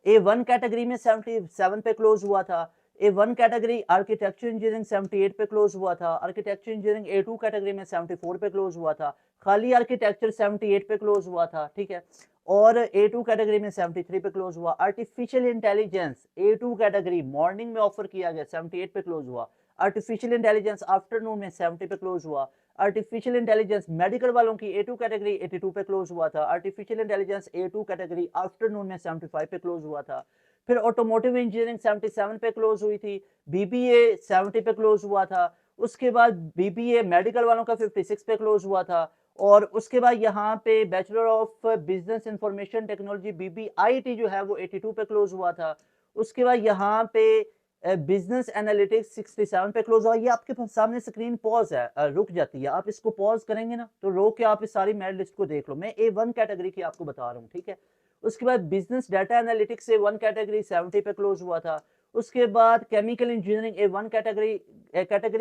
A1 कैटेगरी में 77 पे क्लोज हुआ था। A1 कैटेगरी आर्किटेक्चर इंजीनियरिंग 78 पे क्लोज हुआ था। आर्किटेक्चर इंजीनियरिंग A2 कैटेगरी में 74 पे क्लोज हुआ था। खाली आर्किटेक्चर 78 पे क्लोज हुआ था, ठीक है। और A2 कैटेगरी में 73 पे क्लोज हुआ। Artificial intelligence A2 category morning में ऑफर किया गया, 78 पे क्लोज हुआ। आर्टिफिशियल इंटेलिजेंस आफ्टरनून में 70 पे क्लोज हुआ। आर्टिफिशियल इंटेलिजेंस मेडिकल वालों की A2 कैटेगरी 82 पे क्लोज हुआ था। Artificial intelligence A2 category afternoon में 75 पे क्लोज हुआ था। फिर ऑटोमोटिव इंजीनियरिंग 77 पे क्लोज हुई थी। BBA 70 पे क्लोज हुआ था। उसके बाद BBA मेडिकल वालों का 56 पे क्लोज हुआ था। और उसके बाद यहाँ पे bachelor of business information technology BBIT जो है वो 82 पे क्लोज हुआ था। उसके बाद यहाँ पे बिजनेस एनालिटिक्स 67 पे क्लोज हुआ। ये आपके सामने स्क्रीन पॉज है, रुक जाती है, आप इसको पॉज करेंगे ना तो रोक के आप इस सारी मेरिट लिस्ट को देख लो। मैं A1 कैटेगरी की आपको बता रहा हूँ, ठीक है। उसके बाद business data analytics A1 category 70 पे क्लोज हुआ था। उसके बाद chemical engineering A1 category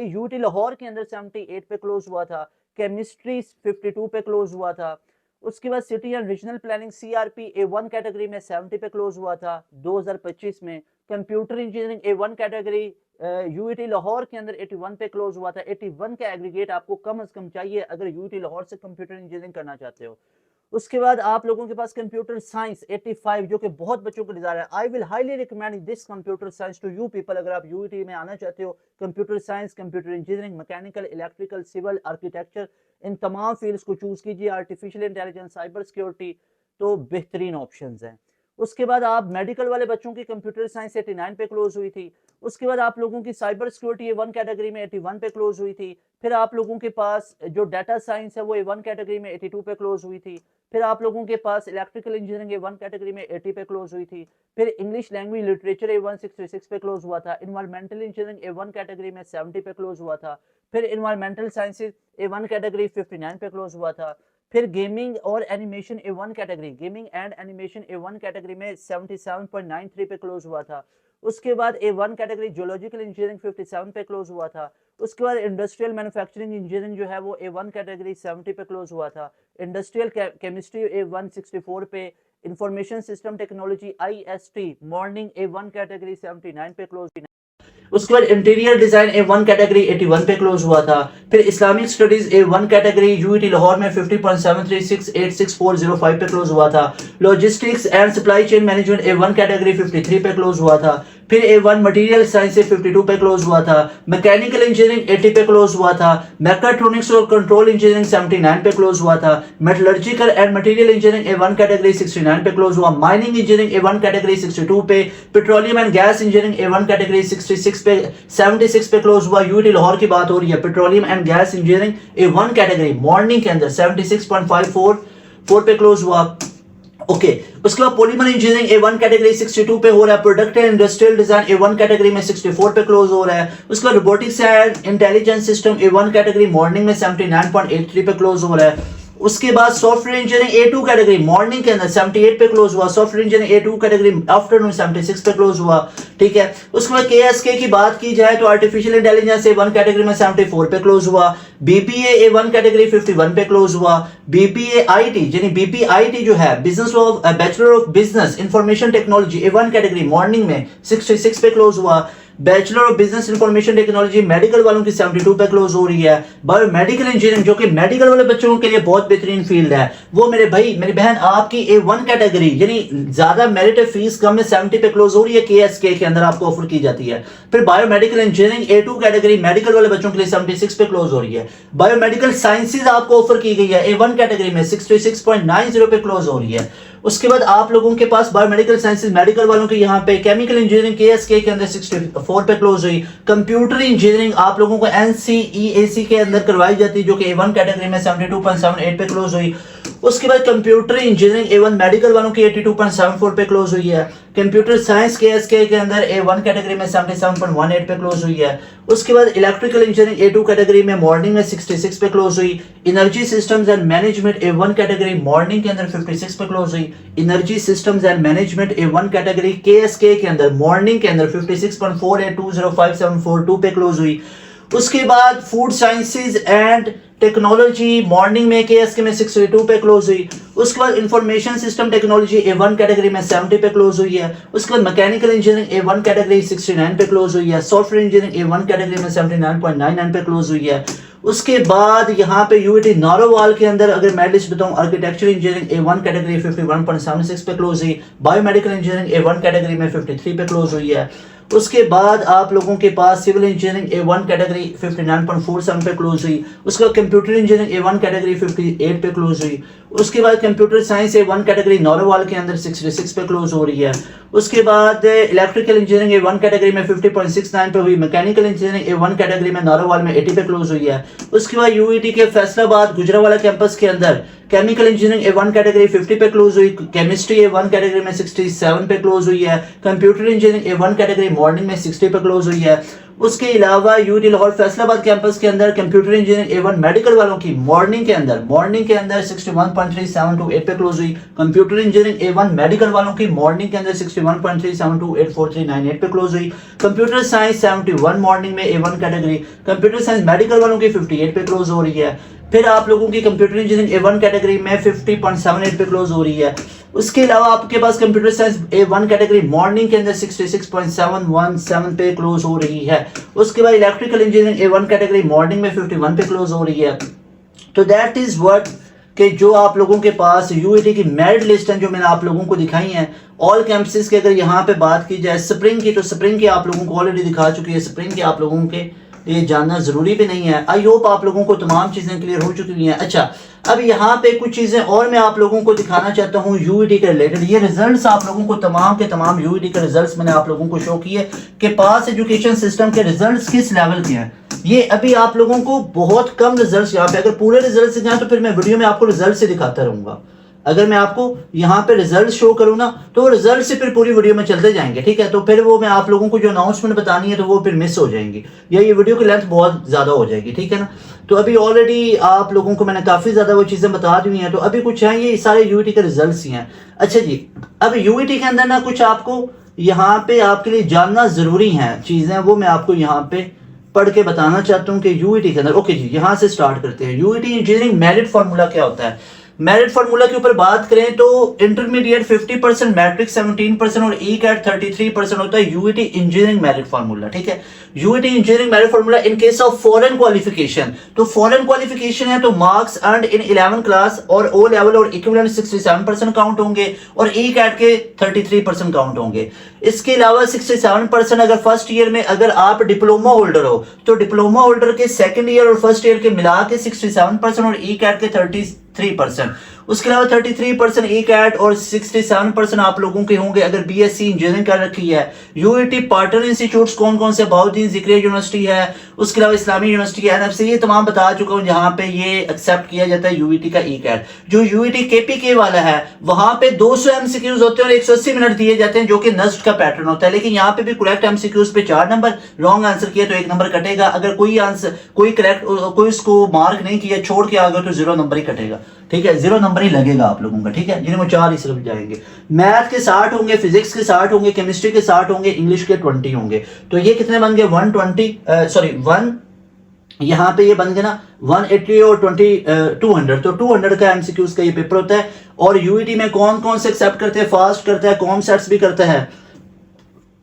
UT Lahore के अंदर 78 पे क्लोज हुआ था। केमिस्ट्री 52 पे क्लोज हुआ था। उसके बाद city and regional planning CRP A1 category में 70 पे क्लोज हुआ था 2025 में। Computer engineering A1 category UET Lahore के अंदर 81 पे क्लोज हुआ था। 81 का एग्रीगेट आपको कम से कम चाहिए अगर यूईटी लाहौर से कंप्यूटर इंजीनियरिंग करना चाहते हो। उसके बाद आप लोगों के पास कंप्यूटर साइंस 85 जो कि बहुत बच्चों को डिजायर है। I will highly recommend this computer science to you people. अगर आप यूईटी में आना चाहते हो, computer science, computer engineering, mechanical, electrical, civil, architecture, इन तमाम फील्ड्स को चूज कीजिए। आर्टिफिशियल इंटेलिजेंस, साइबर सिक्योरिटी तो बेहतरीन ऑप्शंस हैं। उसके बाद आप मेडिकल वाले बच्चों की कंप्यूटर साइंस 89 पे क्लोज हुई थी। उसके बाद आप लोगों की साइबर सिक्योरिटी A1 कैटेगरी में 81 पे क्लोज हुई थी। फिर आप लोगों के पास जो डाटा साइंस है वो A1 कैटेगरी में 82 पे क्लोज हुई थी। फिर आप लोगों के पास इलेक्ट्रिकल इंजीनियरिंग A1 कैटेगरी में 80 पे क्लोज हुई थी। फिर इंग्लिश लैंग्वेज लिटरेचर A1 66 पे क्लोज हुआ था। इन्वायरमेंटल इंजीनियरिंग A1 कैटेगरी में 70 पे क्लोज हुआ था। फिर इन्वायरमेंटल साइंसेज A1 कैटेगरी 59 पे क्लोज हुआ था। फिर गेमिंग और animation A1 category, gaming and animation A1 category में 77.93 पे क्लोज हुआ था। उसके बाद A1 कैटेगरी जियोलॉजिकल इंजीनियरिंग 57 पे क्लोज हुआ था। उसके बाद इंडस्ट्रियल मैन्युफैक्चरिंग इंजीनियरिंग जो है वो A1 कैटेगरी 70 पे क्लोज हुआ था। इंडस्ट्रियल केमिस्ट्री A1 64 पे। Information system technology IST morning A1 category 79 पे क्लोज। उसके बाद इंटीरियर डिजाइन A1 कैटेगरी 81 पे क्लोज हुआ था। फिर Islamic studies A1 category UET Lahore में 50.73686405 पे क्लोज हुआ था। Logistics and supply chain management A1 category 53 पे क्लोज हुआ था। फिर A1 मटेरियल साइंस 52 पे क्लोज हुआ था। मैकेनिकल इंजीनियरिंग 80 पे क्लोज हुआ था। मैकाट्रॉनिक्स और कंट्रोल इंजीनियरिंग 79 पे क्लोज हुआ था। Metallurgical and material engineering A1 category 69 पे क्लोज हुआ। माइनिंग इंजीनियरिंग A1 कैटेगरी 62 पे। Petroleum and gas engineering A1 category 76 पे क्लोज हुआ। यूटी लाहौर की बात हो रही है। Petroleum and gas engineering A1 category morning के अंदर 76.54 पे क्लोज हुआ। ओके, उसके बाद पॉलीमर इंजीनियरिंग A1 कैटेगरी 62 पे हो रहा है। Product and industrial design A1 category में 64 पे क्लोज हो रहा है। उसके बाद robotics and intelligence system A1 category morning में 79.83 पे क्लोज हो रहा है। उसके बाद software engineering A2 category morning के अंदर 78 पे क्लोज हुआ। Software engineering A2 category afternoon 76 पे क्लोज हुआ, ठीक है। उसके बाद KSK की बात की जाए तो आर्टिफिशियल इंटेलिजेंस A1 कैटेगरी में 74 पे क्लोज हुआ। BBA A1 कैटेगरी 51 पे क्लोज हुआ। BBAIT यानी BPIT जो है business of bachelor of business information technology A1 category morning में 66 पे क्लोज हुआ। Bachelor of business information technology medical वालों की 72 पे क्लोज हो रही है। बायोमेडिकल इंजीनियरिंग जो कि मेडिकल वाले बच्चों के लिए बहुत बेहतरीन फील्ड है, वो मेरे भाई मेरी बहन आपकी A1 कैटेगरी यानी ज्यादा मेरिट है, फीस कम है, 70 पे क्लोज हो रही है। KSK के अंदर आपको ऑफर की जाती है। फिर biomedical engineering A2 category medical वाले बच्चों के लिए 76 पे क्लोज हो रही है। बायोमेडिकल साइंसेज आपको ऑफर की गई है A1 कैटेगरी में 66.90 पे क्लोज हो रही है। उसके बाद आप लोगों के पास बायोमेडिकल साइंसेज मेडिकल वालों के यहाँ पे केमिकल इंजीनियरिंग KSK के अंदर 64 पे क्लोज हुई। कंप्यूटर इंजीनियरिंग आप लोगों को NCEAC के अंदर करवाई जाती है जो कि A1 कैटेगरी में 72.78 पे क्लोज हुई। उसके बाद कंप्यूटर इंजीनियरिंग A1 मेडिकल वालों की 82.74 पे क्लोज हुई है। कंप्यूटर साइंस KSK के अंदर A1 कैटेगरी में 77.18 पे क्लोज हुई है। उसके बाद इलेक्ट्रिकल इंजीनियरिंग A2 कैटेगरी में मॉर्निंग में 66 पे क्लोज हुई। Energy systems and management A1 category morning के अंदर 56 पे क्लोज हुई। Energy systems and management A1 category KSK के अंदर मॉर्निंग के अंदर 56.48205742 पे क्लोज हुई। उसके बाद food sciences and technology morning में KSK में 62 पे क्लोज हुई। उसके बाद information system technology A1 category में 70 पे क्लोज हुई है। उसके बाद मैकेनिकल इंजीनियरिंग A1 कैटेगरी 69 पे क्लोज हुई है। सॉफ्टवेयर इंजीनियरिंग A1 कैटेगरी में 79.99 पे क्लोज हुई है। उसके बाद यहाँ पे UIT नारोवाल के अंदर अगर मैं लिस्ट बताऊं, आर्किटेक्चर इंजीनियरिंग A1 कैटेगरी 51.76 पे क्लोज हुई। बायोमेडिकल इंजीनियरिंग A1 कैटेगरी में 53 पे क्लोज हुई है। उसके बाद आप लोगों के पास सिविल इंजीनियरिंग A1 कैटेगरी 59.47 पे क्लोज हुई। उसके बाद कंप्यूटर इंजीनियरिंग A1 कैटेगरी 58 पे क्लोज हुई। उसके बाद computer science A1 category Narowal के अंदर 66 पे क्लोज हो रही है। उसके बाद इलेक्ट्रिकल इंजीनियरिंग A1 कैटेगरी में 50.69 पे हुई। मैकेनिकल इंजीनियरिंग A1 कैटेगरी में नारोवाल में 80 पे क्लोज हुई है। उसके बाद UIT के फैसलाबाद गुजरावाला कैंपस के अंदर केमिकल इंजीनियरिंग A1 कैटेगरी 50 पे क्लोज हुई। केमिस्ट्री A1 कैटेगरी में 67 पे क्लोज हुई है। Computer engineering A1 category morning में 60 पे क्लोज हुई है। उसके अलावा UIT लाहौर फैसलाबाद कैंपस के अंदर कंप्यूटर इंजीनियरिंग A1 मेडिकल वालों की मॉर्निंग के अंदर 61.3728 पे क्लोज हुई। कंप्यूटर इंजीनियरिंग A1 मेडिकल वालों की मॉर्निंग के अंदर 61.37284398 पे क्लोज हुई। कंप्यूटर साइंस 71 मॉर्निंग में A1 category. Computer science medical वालों की 58 पे क्लोज हो रही है। फिर आप लोगों की कंप्यूटर इंजीनियरिंग A1 कैटेगरी में 50.78 पे क्लोज हो रही है। उसके अलावा आपके पास computer science A1 category morning के अंदर 66.717 पे क्लोज हो रही है। उसके बाद electrical engineering A1 category morning में 51 पे क्लोज हो रही है। तो दैट इज व्हाट कि जो आप लोगों के पास UIT की मेरिट लिस्ट है जो मैंने आप लोगों को दिखाई है ऑल कैंपसेस की। अगर यहाँ पे बात की जाए स्प्रिंग की, तो स्प्रिंग की आप लोगों को ऑलरेडी दिखा चुकी है। स्प्रिंग की आप लोगों के ये जानना जरूरी भी नहीं है। आई होप आप लोगों को तमाम चीजें क्लियर हो चुकी हैं। अच्छा, अब यहाँ पे कुछ चीजें और मैं आप लोगों को दिखाना चाहता हूँ UIT के रिलेटेड। ये रिजल्ट्स आप लोगों को तमाम के तमाम UIT के रिजल्ट्स मैंने आप लोगों को शो किए कि पास एजुकेशन सिस्टम के रिजल्ट्स किस लेवल के हैं। ये अभी आप लोगों को बहुत कम रिजल्ट्स यहाँ पे, अगर पूरे रिजल्ट से जाए तो फिर मैं वीडियो में आपको रिजल्ट से दिखाता रहूंगा। अगर मैं आपको यहाँ पे रिजल्ट शो करूँ ना तो रिजल्ट से फिर पूरी वीडियो में चलते जाएंगे, ठीक है। तो फिर वो मैं आप लोगों को जो अनाउंसमेंट बतानी है तो वो फिर मिस हो जाएंगी या ये वीडियो की लेंथ बहुत ज्यादा हो जाएगी, ठीक है ना। तो अभी ऑलरेडी आप लोगों को मैंने काफी ज्यादा वो चीजें बता दी हैं। तो अभी कुछ है, ये सारे UIT के रिजल्ट ही हैं। अच्छा जी, अब UIT के अंदर ना कुछ आपको यहाँ पे आपके लिए जानना जरूरी है चीजें, वो मैं आपको यहाँ पे पढ़ के बताना चाहता हूँ कि UIT के अंदर। ओके जी, यहाँ से स्टार्ट करते हैं। UIT इंजीनियरिंग मेरिट फार्मूला क्या होता है। मेरिट फार्मूला के ऊपर बात करें तो इंटरमीडिएट 50%, मैट्रिक 17% और ECAT 33% होता है UIT इंजीनियरिंग मेरिट फार्मूला, ठीक है। UIT engineering merit formula in case of foreign qualification, तो फॉरेन क्वालिफिकेशन है तो मार्क्स अर्नड इन 11th क्लास और O लेवल और इक्विवेलेंट 67% काउंट होंगे और ECAT के 33% काउंट होंगे। इसके अलावा 67% अगर फर्स्ट ईयर में अगर आप डिप्लोमा होल्डर हो तो डिप्लोमा होल्डर के सेकंड ईयर और फर्स्ट ईयर के मिला के 67% और ECAT के 33%। उसके अलावा 33% ECAT और 67% आप लोगों के होंगे अगर BSc इंजीनियरिंग कर रखी है। UIT पार्टनर इंस्टीट्यूट्स कौन कौन से, बहाउद्दीन ज़िक्रिया यूनिवर्सिटी है, उसके अलावा इस्लामी यूनिवर्सिटी है, NFC, ये तमाम बता चुका हूँ जहाँ पे ये एक्सेप्ट किया जाता है UIT का ECAT। जो UIT KPK वाला है वहां पे 200 MCQs होते हैं और 180 मिनट दिए जाते हैं जो कि नस्ट का पैटर्न होता है। लेकिन यहाँ पे भी करेक्ट MCQs पे 4 नंबर, रॉन्ग आंसर किया तो 1 नंबर कटेगा। अगर कोई आंसर कोई इसको मार्क नहीं किया छोड़ के आ गया तो 0 नंबर ही कटेगा, ठीक है। 0 नंबर ही लगेगा आप लोगों का, ठीक है। जिन्हें 4 ही सिर्फ जाएंगे। मैथ के 60 होंगे, फिजिक्स के 60 होंगे, केमिस्ट्री के 60 होंगे, इंग्लिश के 20 होंगे। तो ये कितने बन गए 1 यहाँ पे ये बन गए ना 180 और 200। तो 200 का MCQs का ये पेपर होता है। और UIT में कौन कौन से एक्सेप्ट करते हैं, फास्ट करता है, कॉमसेट्स भी करता है,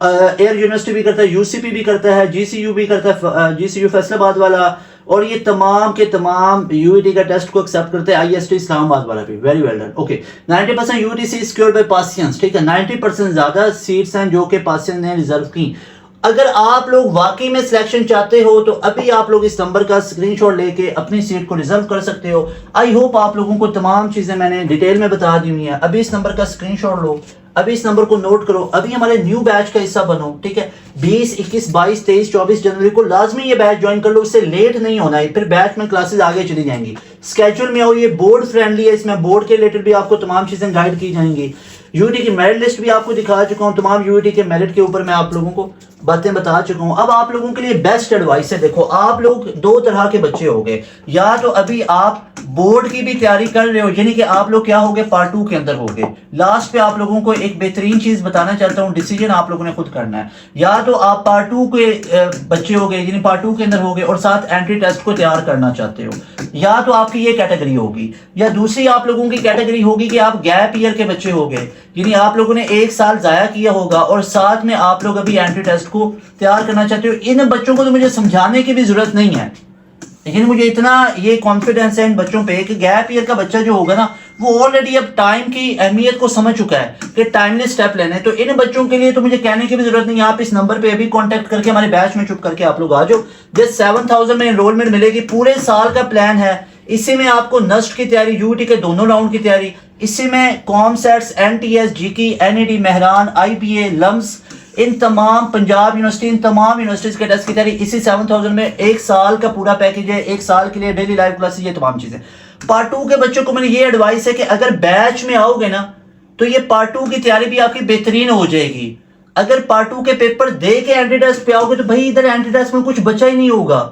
एयर यूनिवर्सिटी भी करता है, UCP भी करता है, GCU भी करता है, GCU फैसलाबाद वाला, और ये तमाम के तमाम UIT का टेस्ट को एक्सेप्ट करते हैं, IST इस्लामाबाद वाला भी। Very well done. Okay, 90% UIT seat secured by पासियंस, ठीक है। 90% ज्यादा सीट्स हैं जो कि पासियंस ने रिजर्व की। अगर आप लोग वाकई में सिलेक्शन चाहते हो तो अभी आप लोग इस नंबर का स्क्रीनशॉट लेके अपनी सीट को रिजर्व कर सकते हो। आई होप आप लोगों को तमाम चीज़ें मैंने डिटेल में बता दी हुई हैं। अभी इस नंबर का स्क्रीनशॉट लो, अभी इस नंबर को नोट करो, अभी हमारे न्यू बैच का हिस्सा बनो, ठीक है। 20, 21, 22, 23, 24 जनवरी को लाजमी ये बैच ज्वाइन कर लो, उससे लेट नहीं होना है, फिर बैच में क्लासेस आगे चली जाएंगी। स्केड्यूल में आओ, ये बोर्ड फ्रेंडली है, इसमें बोर्ड के रिलेटेड भी आपको तमाम चीज़ें गाइड की जाएंगी। यूटी की मेरिट लिस्ट भी आपको दिखा चुका हूँ, तमाम यूटी के मेरिट के ऊपर मैं आप लोगों को बातें बता चुका हूँ। अब आप लोगों के लिए बेस्ट एडवाइस है, देखो आप लोग दो तरह के बच्चे हो गए, या तो अभी आप बोर्ड की भी तैयारी कर रहे हो, यानी कि आप लोग क्या हो गए, पार्ट 2 के अंदर हो गए। लास्ट पे आप लोगों को एक बेहतरीन चीज बताना चाहता हूँ, डिसीजन आप लोगों ने खुद करना है। या तो आप पार्ट 2 के बच्चे हो गए, यानी पार्ट 2 के अंदर हो गए और साथ एंट्री टेस्ट को तैयार करना चाहते हो, या तो आपकी ये कैटेगरी होगी। या दूसरी आप लोगों की कैटेगरी होगी कि आप गैप ईयर के बच्चे हो गए, यानी आप लोगों ने एक साल जाया किया होगा और साथ में आप लोग अभी एंट्री टेस्ट को तैयार करना चाहते हो। इन बच्चों को तो मुझे समझाने की भी जरूरत नहीं है, लेकिन मुझे इतना ये कॉन्फिडेंस है इन बच्चों पे कि गैप ईयर का बच्चा जो होगा ना, वो ऑलरेडी अब टाइम की अहमियत को समझ चुका है कि टाइमली स्टेप लेने। तो इन बच्चों के लिए तो मुझे कहने की भी जरूरत नहीं है, आप इस नंबर पे अभी कांटेक्ट करके हमारे बैच में चुप करके आप लोग आ जाओ। जस्ट 7000 में एनरोलमेंट मिलेगी, पूरे साल का प्लान है। इसी में आपको नस्ट की तैयारी, यूटी के दोनों राउंड की तैयारी, इसी में कॉम सेट्स, एनटीएस, जीकी, एनईडी, मेहरान, आईपीए, लम्स, इन तमाम पंजाब यूनिवर्सिटी, इन तमाम यूनिवर्सिटीज के टेस्ट की तैयारी इसी 7000 में। एक साल का पूरा पैकेज है, एक साल के लिए डेली लाइव क्लासेस, ये तमाम चीजें। पार्ट 2 के बच्चों को मैंने ये एडवाइस है कि अगर बैच में आओगे ना तो ये पार्ट 2 की तैयारी भी आपकी बेहतरीन हो जाएगी। अगर पार्ट 2 के पेपर दे के एंट्री टेस्ट पे आओगे तो भाई इधर एंट्री टेस्ट में कुछ बचा ही नहीं होगा।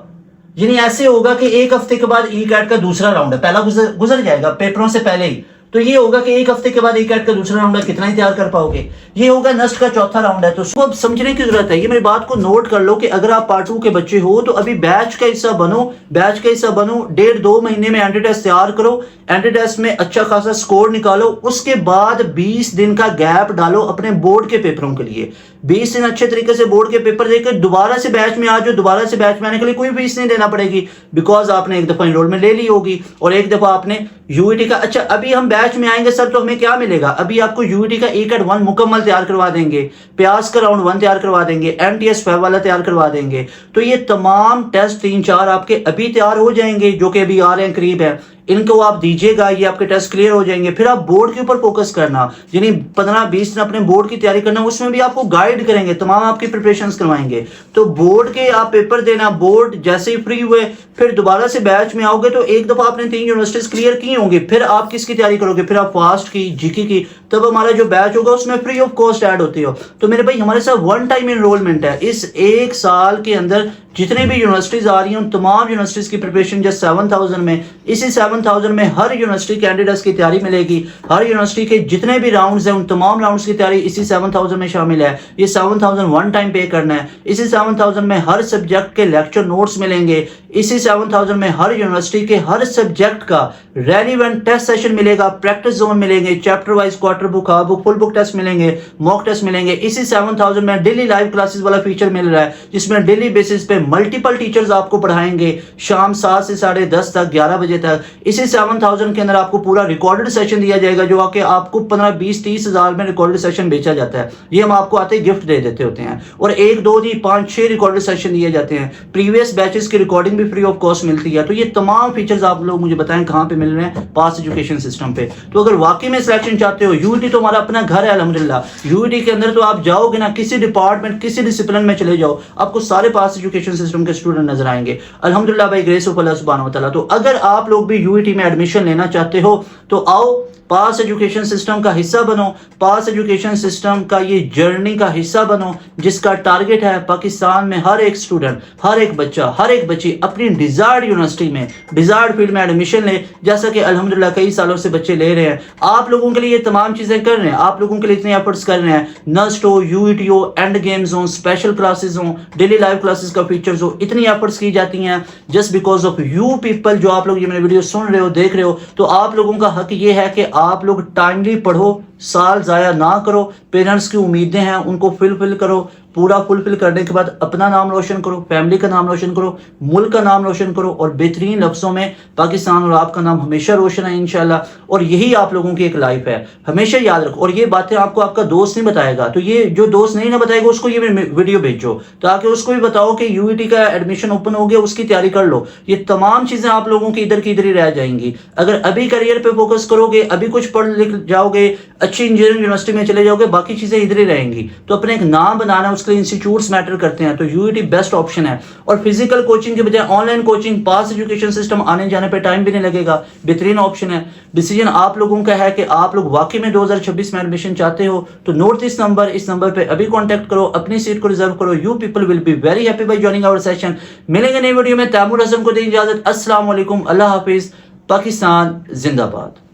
यानी ऐसे होगा कि एक हफ्ते के बाद ई कैट का दूसरा राउंड है, पहला गुजर जाएगा पेपरों से पहले ही, तो ये होगा कि एक हफ्ते के बाद ई कैट का दूसरा राउंड है, कितना ही तैयार कर पाओगे। ये होगा नस्ट का चौथा राउंड है। तो उसको अब समझने की जरूरत है, ये मेरी बात को नोट कर लो कि अगर आप पार्ट 2 के बच्चे हो तो अभी बैच का हिस्सा बनो, बैच का हिस्सा बनो। 1.5-2 महीने में एंट्री टेस्ट तैयार करो, एंट्री टेस्ट में अच्छा खासा स्कोर निकालो, उसके बाद 20 दिन का गैप डालो अपने बोर्ड के पेपरों के लिए। 20 दिन अच्छे तरीके से बोर्ड के पेपर देकर दोबारा से बैच में आ जाओ। दोबारा से बैच में आने के लिए कोई फीस नहीं देना पड़ेगी, बिकॉज आपने एक दफा एनरोलमेंट ले ली होगी और एक दफा आपने यूईटी का। अच्छा, अभी हम बैच में आएंगे सर तो हमें क्या मिलेगा, अभी आपको यूईटी का ECAT 1 मुकम्मल तैयार करवा देंगे, प्यास का राउंड 1 तैयार करवा देंगे, एमटीएस 5 वाला तैयार करवा देंगे। तो ये तमाम टेस्ट 3-4 आपके अभी तैयार हो जाएंगे, जो कि अभी आ रहे हैं, करीब है, इनको आप दीजिएगा, ये आपके टेस्ट क्लियर हो जाएंगे। फिर आप बोर्ड के ऊपर फोकस करना, यानी 15-20 दिन अपने बोर्ड की तैयारी करना, उसमें भी आपको गाइड करेंगे, तमाम आपकी प्रिपरेशंस करवाएंगे। तो बोर्ड के आप पेपर देना, बोर्ड जैसे ही फ्री हुए फिर दोबारा से बैच में आओगे तो एक दफा आपने 3 यूनिवर्सिटीज क्लियर की होंगी, फिर आप किसकी तैयारी करोगे, फिर आप फास्ट की, जीके की, तब हमारा जो बैच होगा उसमें फ्री ऑफ कॉस्ट ऐड होती हो। तो मेरे भाई हमारे साथ 1 टाइम एनरोलमेंट है, इस एक साल के अंदर जितने भी यूनिवर्सिटीज आ रही हैं उन तमाम यूनिवर्सिटीज की प्रिपरेशन जस्ट 7000 में, इसी 7000 में हर यूनिवर्सिटी कैंडिडेट्स की तैयारी मिलेगी। हर यूनिवर्सिटी के जितने भी राउंड्स हैं उन तमाम राउंड्स की तैयारी इसी 7000 में शामिल है। ये 7000 1 टाइम पे करना है। इसी 7000 में हर सब्जेक्ट के लेक्चर नोट्स मिलेंगे। इसी 7000 में हर यूनिवर्सिटी के हर सब्जेक्ट का रेलिवेंट टेस्ट सेशन मिलेगा, प्रैक्टिस जोन मिलेंगे, chapter wise, quarter book, half book, full book test मिलेंगे, मॉक टेस्ट मिलेंगे। इसी 7000 में डेली लाइव क्लासेस वाला फीचर मिल रहा है, जिसमें डेली बेसिस पे मल्टीपल टीचर्स आपको पढ़ाएंगे शाम 7 से 10:30 तक, 11 बजे तक। इसी 7000 के अंदर आपको पूरा रिकॉर्डेड सेशन दिया जाएगा, जो आके आपको 15-20-30 हजार में रिकॉर्डेड सेशन बेचा जाता है। ये हम आपको आते ही गिफ्ट दे देते होते हैं, और 1-2 नहीं 5-6 रिकॉर्डेड सेशन दिए जाते हैं। प्रीवियस बैचेस की रिकॉर्डिंग भी फ्री ऑफ कॉस्ट मिलती है। तो ये तमाम फीचर्स आप लोग मुझे बताएं कहां पे मिल रहे हैं, पास एजुकेशन सिस्टम पे। तो अगर वाकई में सिलेक्शन चाहते हो, यूईटी तो हमारा अपना घर है अल्हम्दुलिल्लाह। यूईटी के अंदर तो आप जाओगे ना, किसी डिपार्टमेंट, किसी डिसिप्लिन में चले जाओ, आपको सारे पास एजुकेशन सिस्टम के स्टूडेंट नजर आएंगे अल्हम्दुलिल्लाह बाय ग्रेस ऑफ अल्लाह सुब्हानहू व तआला। तो अगर आप लोग भी यूईटी में एडमिशन लेना चाहते हो तो आओ, पास एजुकेशन सिस्टम का हिस्सा बनो। पास एजुकेशन सिस्टम का ये जर्नी का हिस्सा बनो, जिसका टारगेट है पाकिस्तान में हर एक स्टूडेंट, हर एक बच्चा, हर एक बच्ची अपनी डिजायर्ड यूनिवर्सिटी में, डिजायर्ड फील्ड में एडमिशन ले, जैसा कि अल्हम्दुलिल्लाह कई सालों से बच्चे ले रहे हैं। आप लोगों के लिए ये तमाम चीजें कर रहे हैं, आप लोगों के लिए इतने एफर्ट्स कर रहे हैं। नस्ट हो, यूईटी हो, एंड गेम्स हो, स्पेशल क्लासेस हो, डेली लाइव क्लासेस का फीचर्स हो, इतनी एफर्ट्स की जाती हैं just because of you people. जो आप लोग ये मेरे वीडियो सुन रहे हो, देख रहे हो, तो आप लोगों का हक ये है कि आप लोग टाइमली पढ़ो, साल ज़ाया ना करो, पेरेंट्स की उम्मीदें हैं उनको फुलफिल करो, पूरा फुलफिल करने के बाद अपना नाम रोशन करो, फैमिली का नाम रोशन करो, मुल्क का नाम रोशन करो और बेहतरीन लफ्ज़ों में पाकिस्तान और आपका नाम हमेशा रोशन है इंशाल्लाह। और यही आप लोगों की एक लाइफ है, हमेशा याद रखो। और ये बातें आपको आपका दोस्त नहीं बताएगा, तो ये जो दोस्त नहीं ना बताएगा उसको ये वीडियो भेजो, ताकि उसको भी बताओ कि यूईटी का एडमिशन ओपन हो गया, उसकी तैयारी कर लो। ये तमाम चीज़ें आप लोगों की इधर ही रह जाएंगी। अगर अभी करियर पे फोकस करोगे, अभी कुछ पढ़ लिख जाओगे, अच्छी इंजीनियरिंग यूनिवर्सिटी में चले जाओगे, बाकी चीज़ें इधर ही रहेंगी। तो अपने एक नाम बनाना, उसके लिए इंस्टीट्यूट्स मैटर करते हैं, तो यूईटी बेस्ट ऑप्शन है। और फिजिकल कोचिंग के बजाय ऑनलाइन कोचिंग, पास एजुकेशन सिस्टम, आने जाने पे टाइम भी नहीं लगेगा, बेहतरीन ऑप्शन है। डिसीजन आप लोगों का है कि आप लोग वाकई में 2026 में एडमिशन चाहते हो, तो नोट दिस नंबर, इस नंबर पे अभी कांटेक्ट करो, अपनी सीट को रिजर्व करो। You people will be very happy by joining our session. मिलेंगे नई वीडियो में। तैमूर आजम को दें इजाजत। अस्सलाम वालेकुम, अल्लाह हाफिज, पाकिस्तान जिंदाबाद।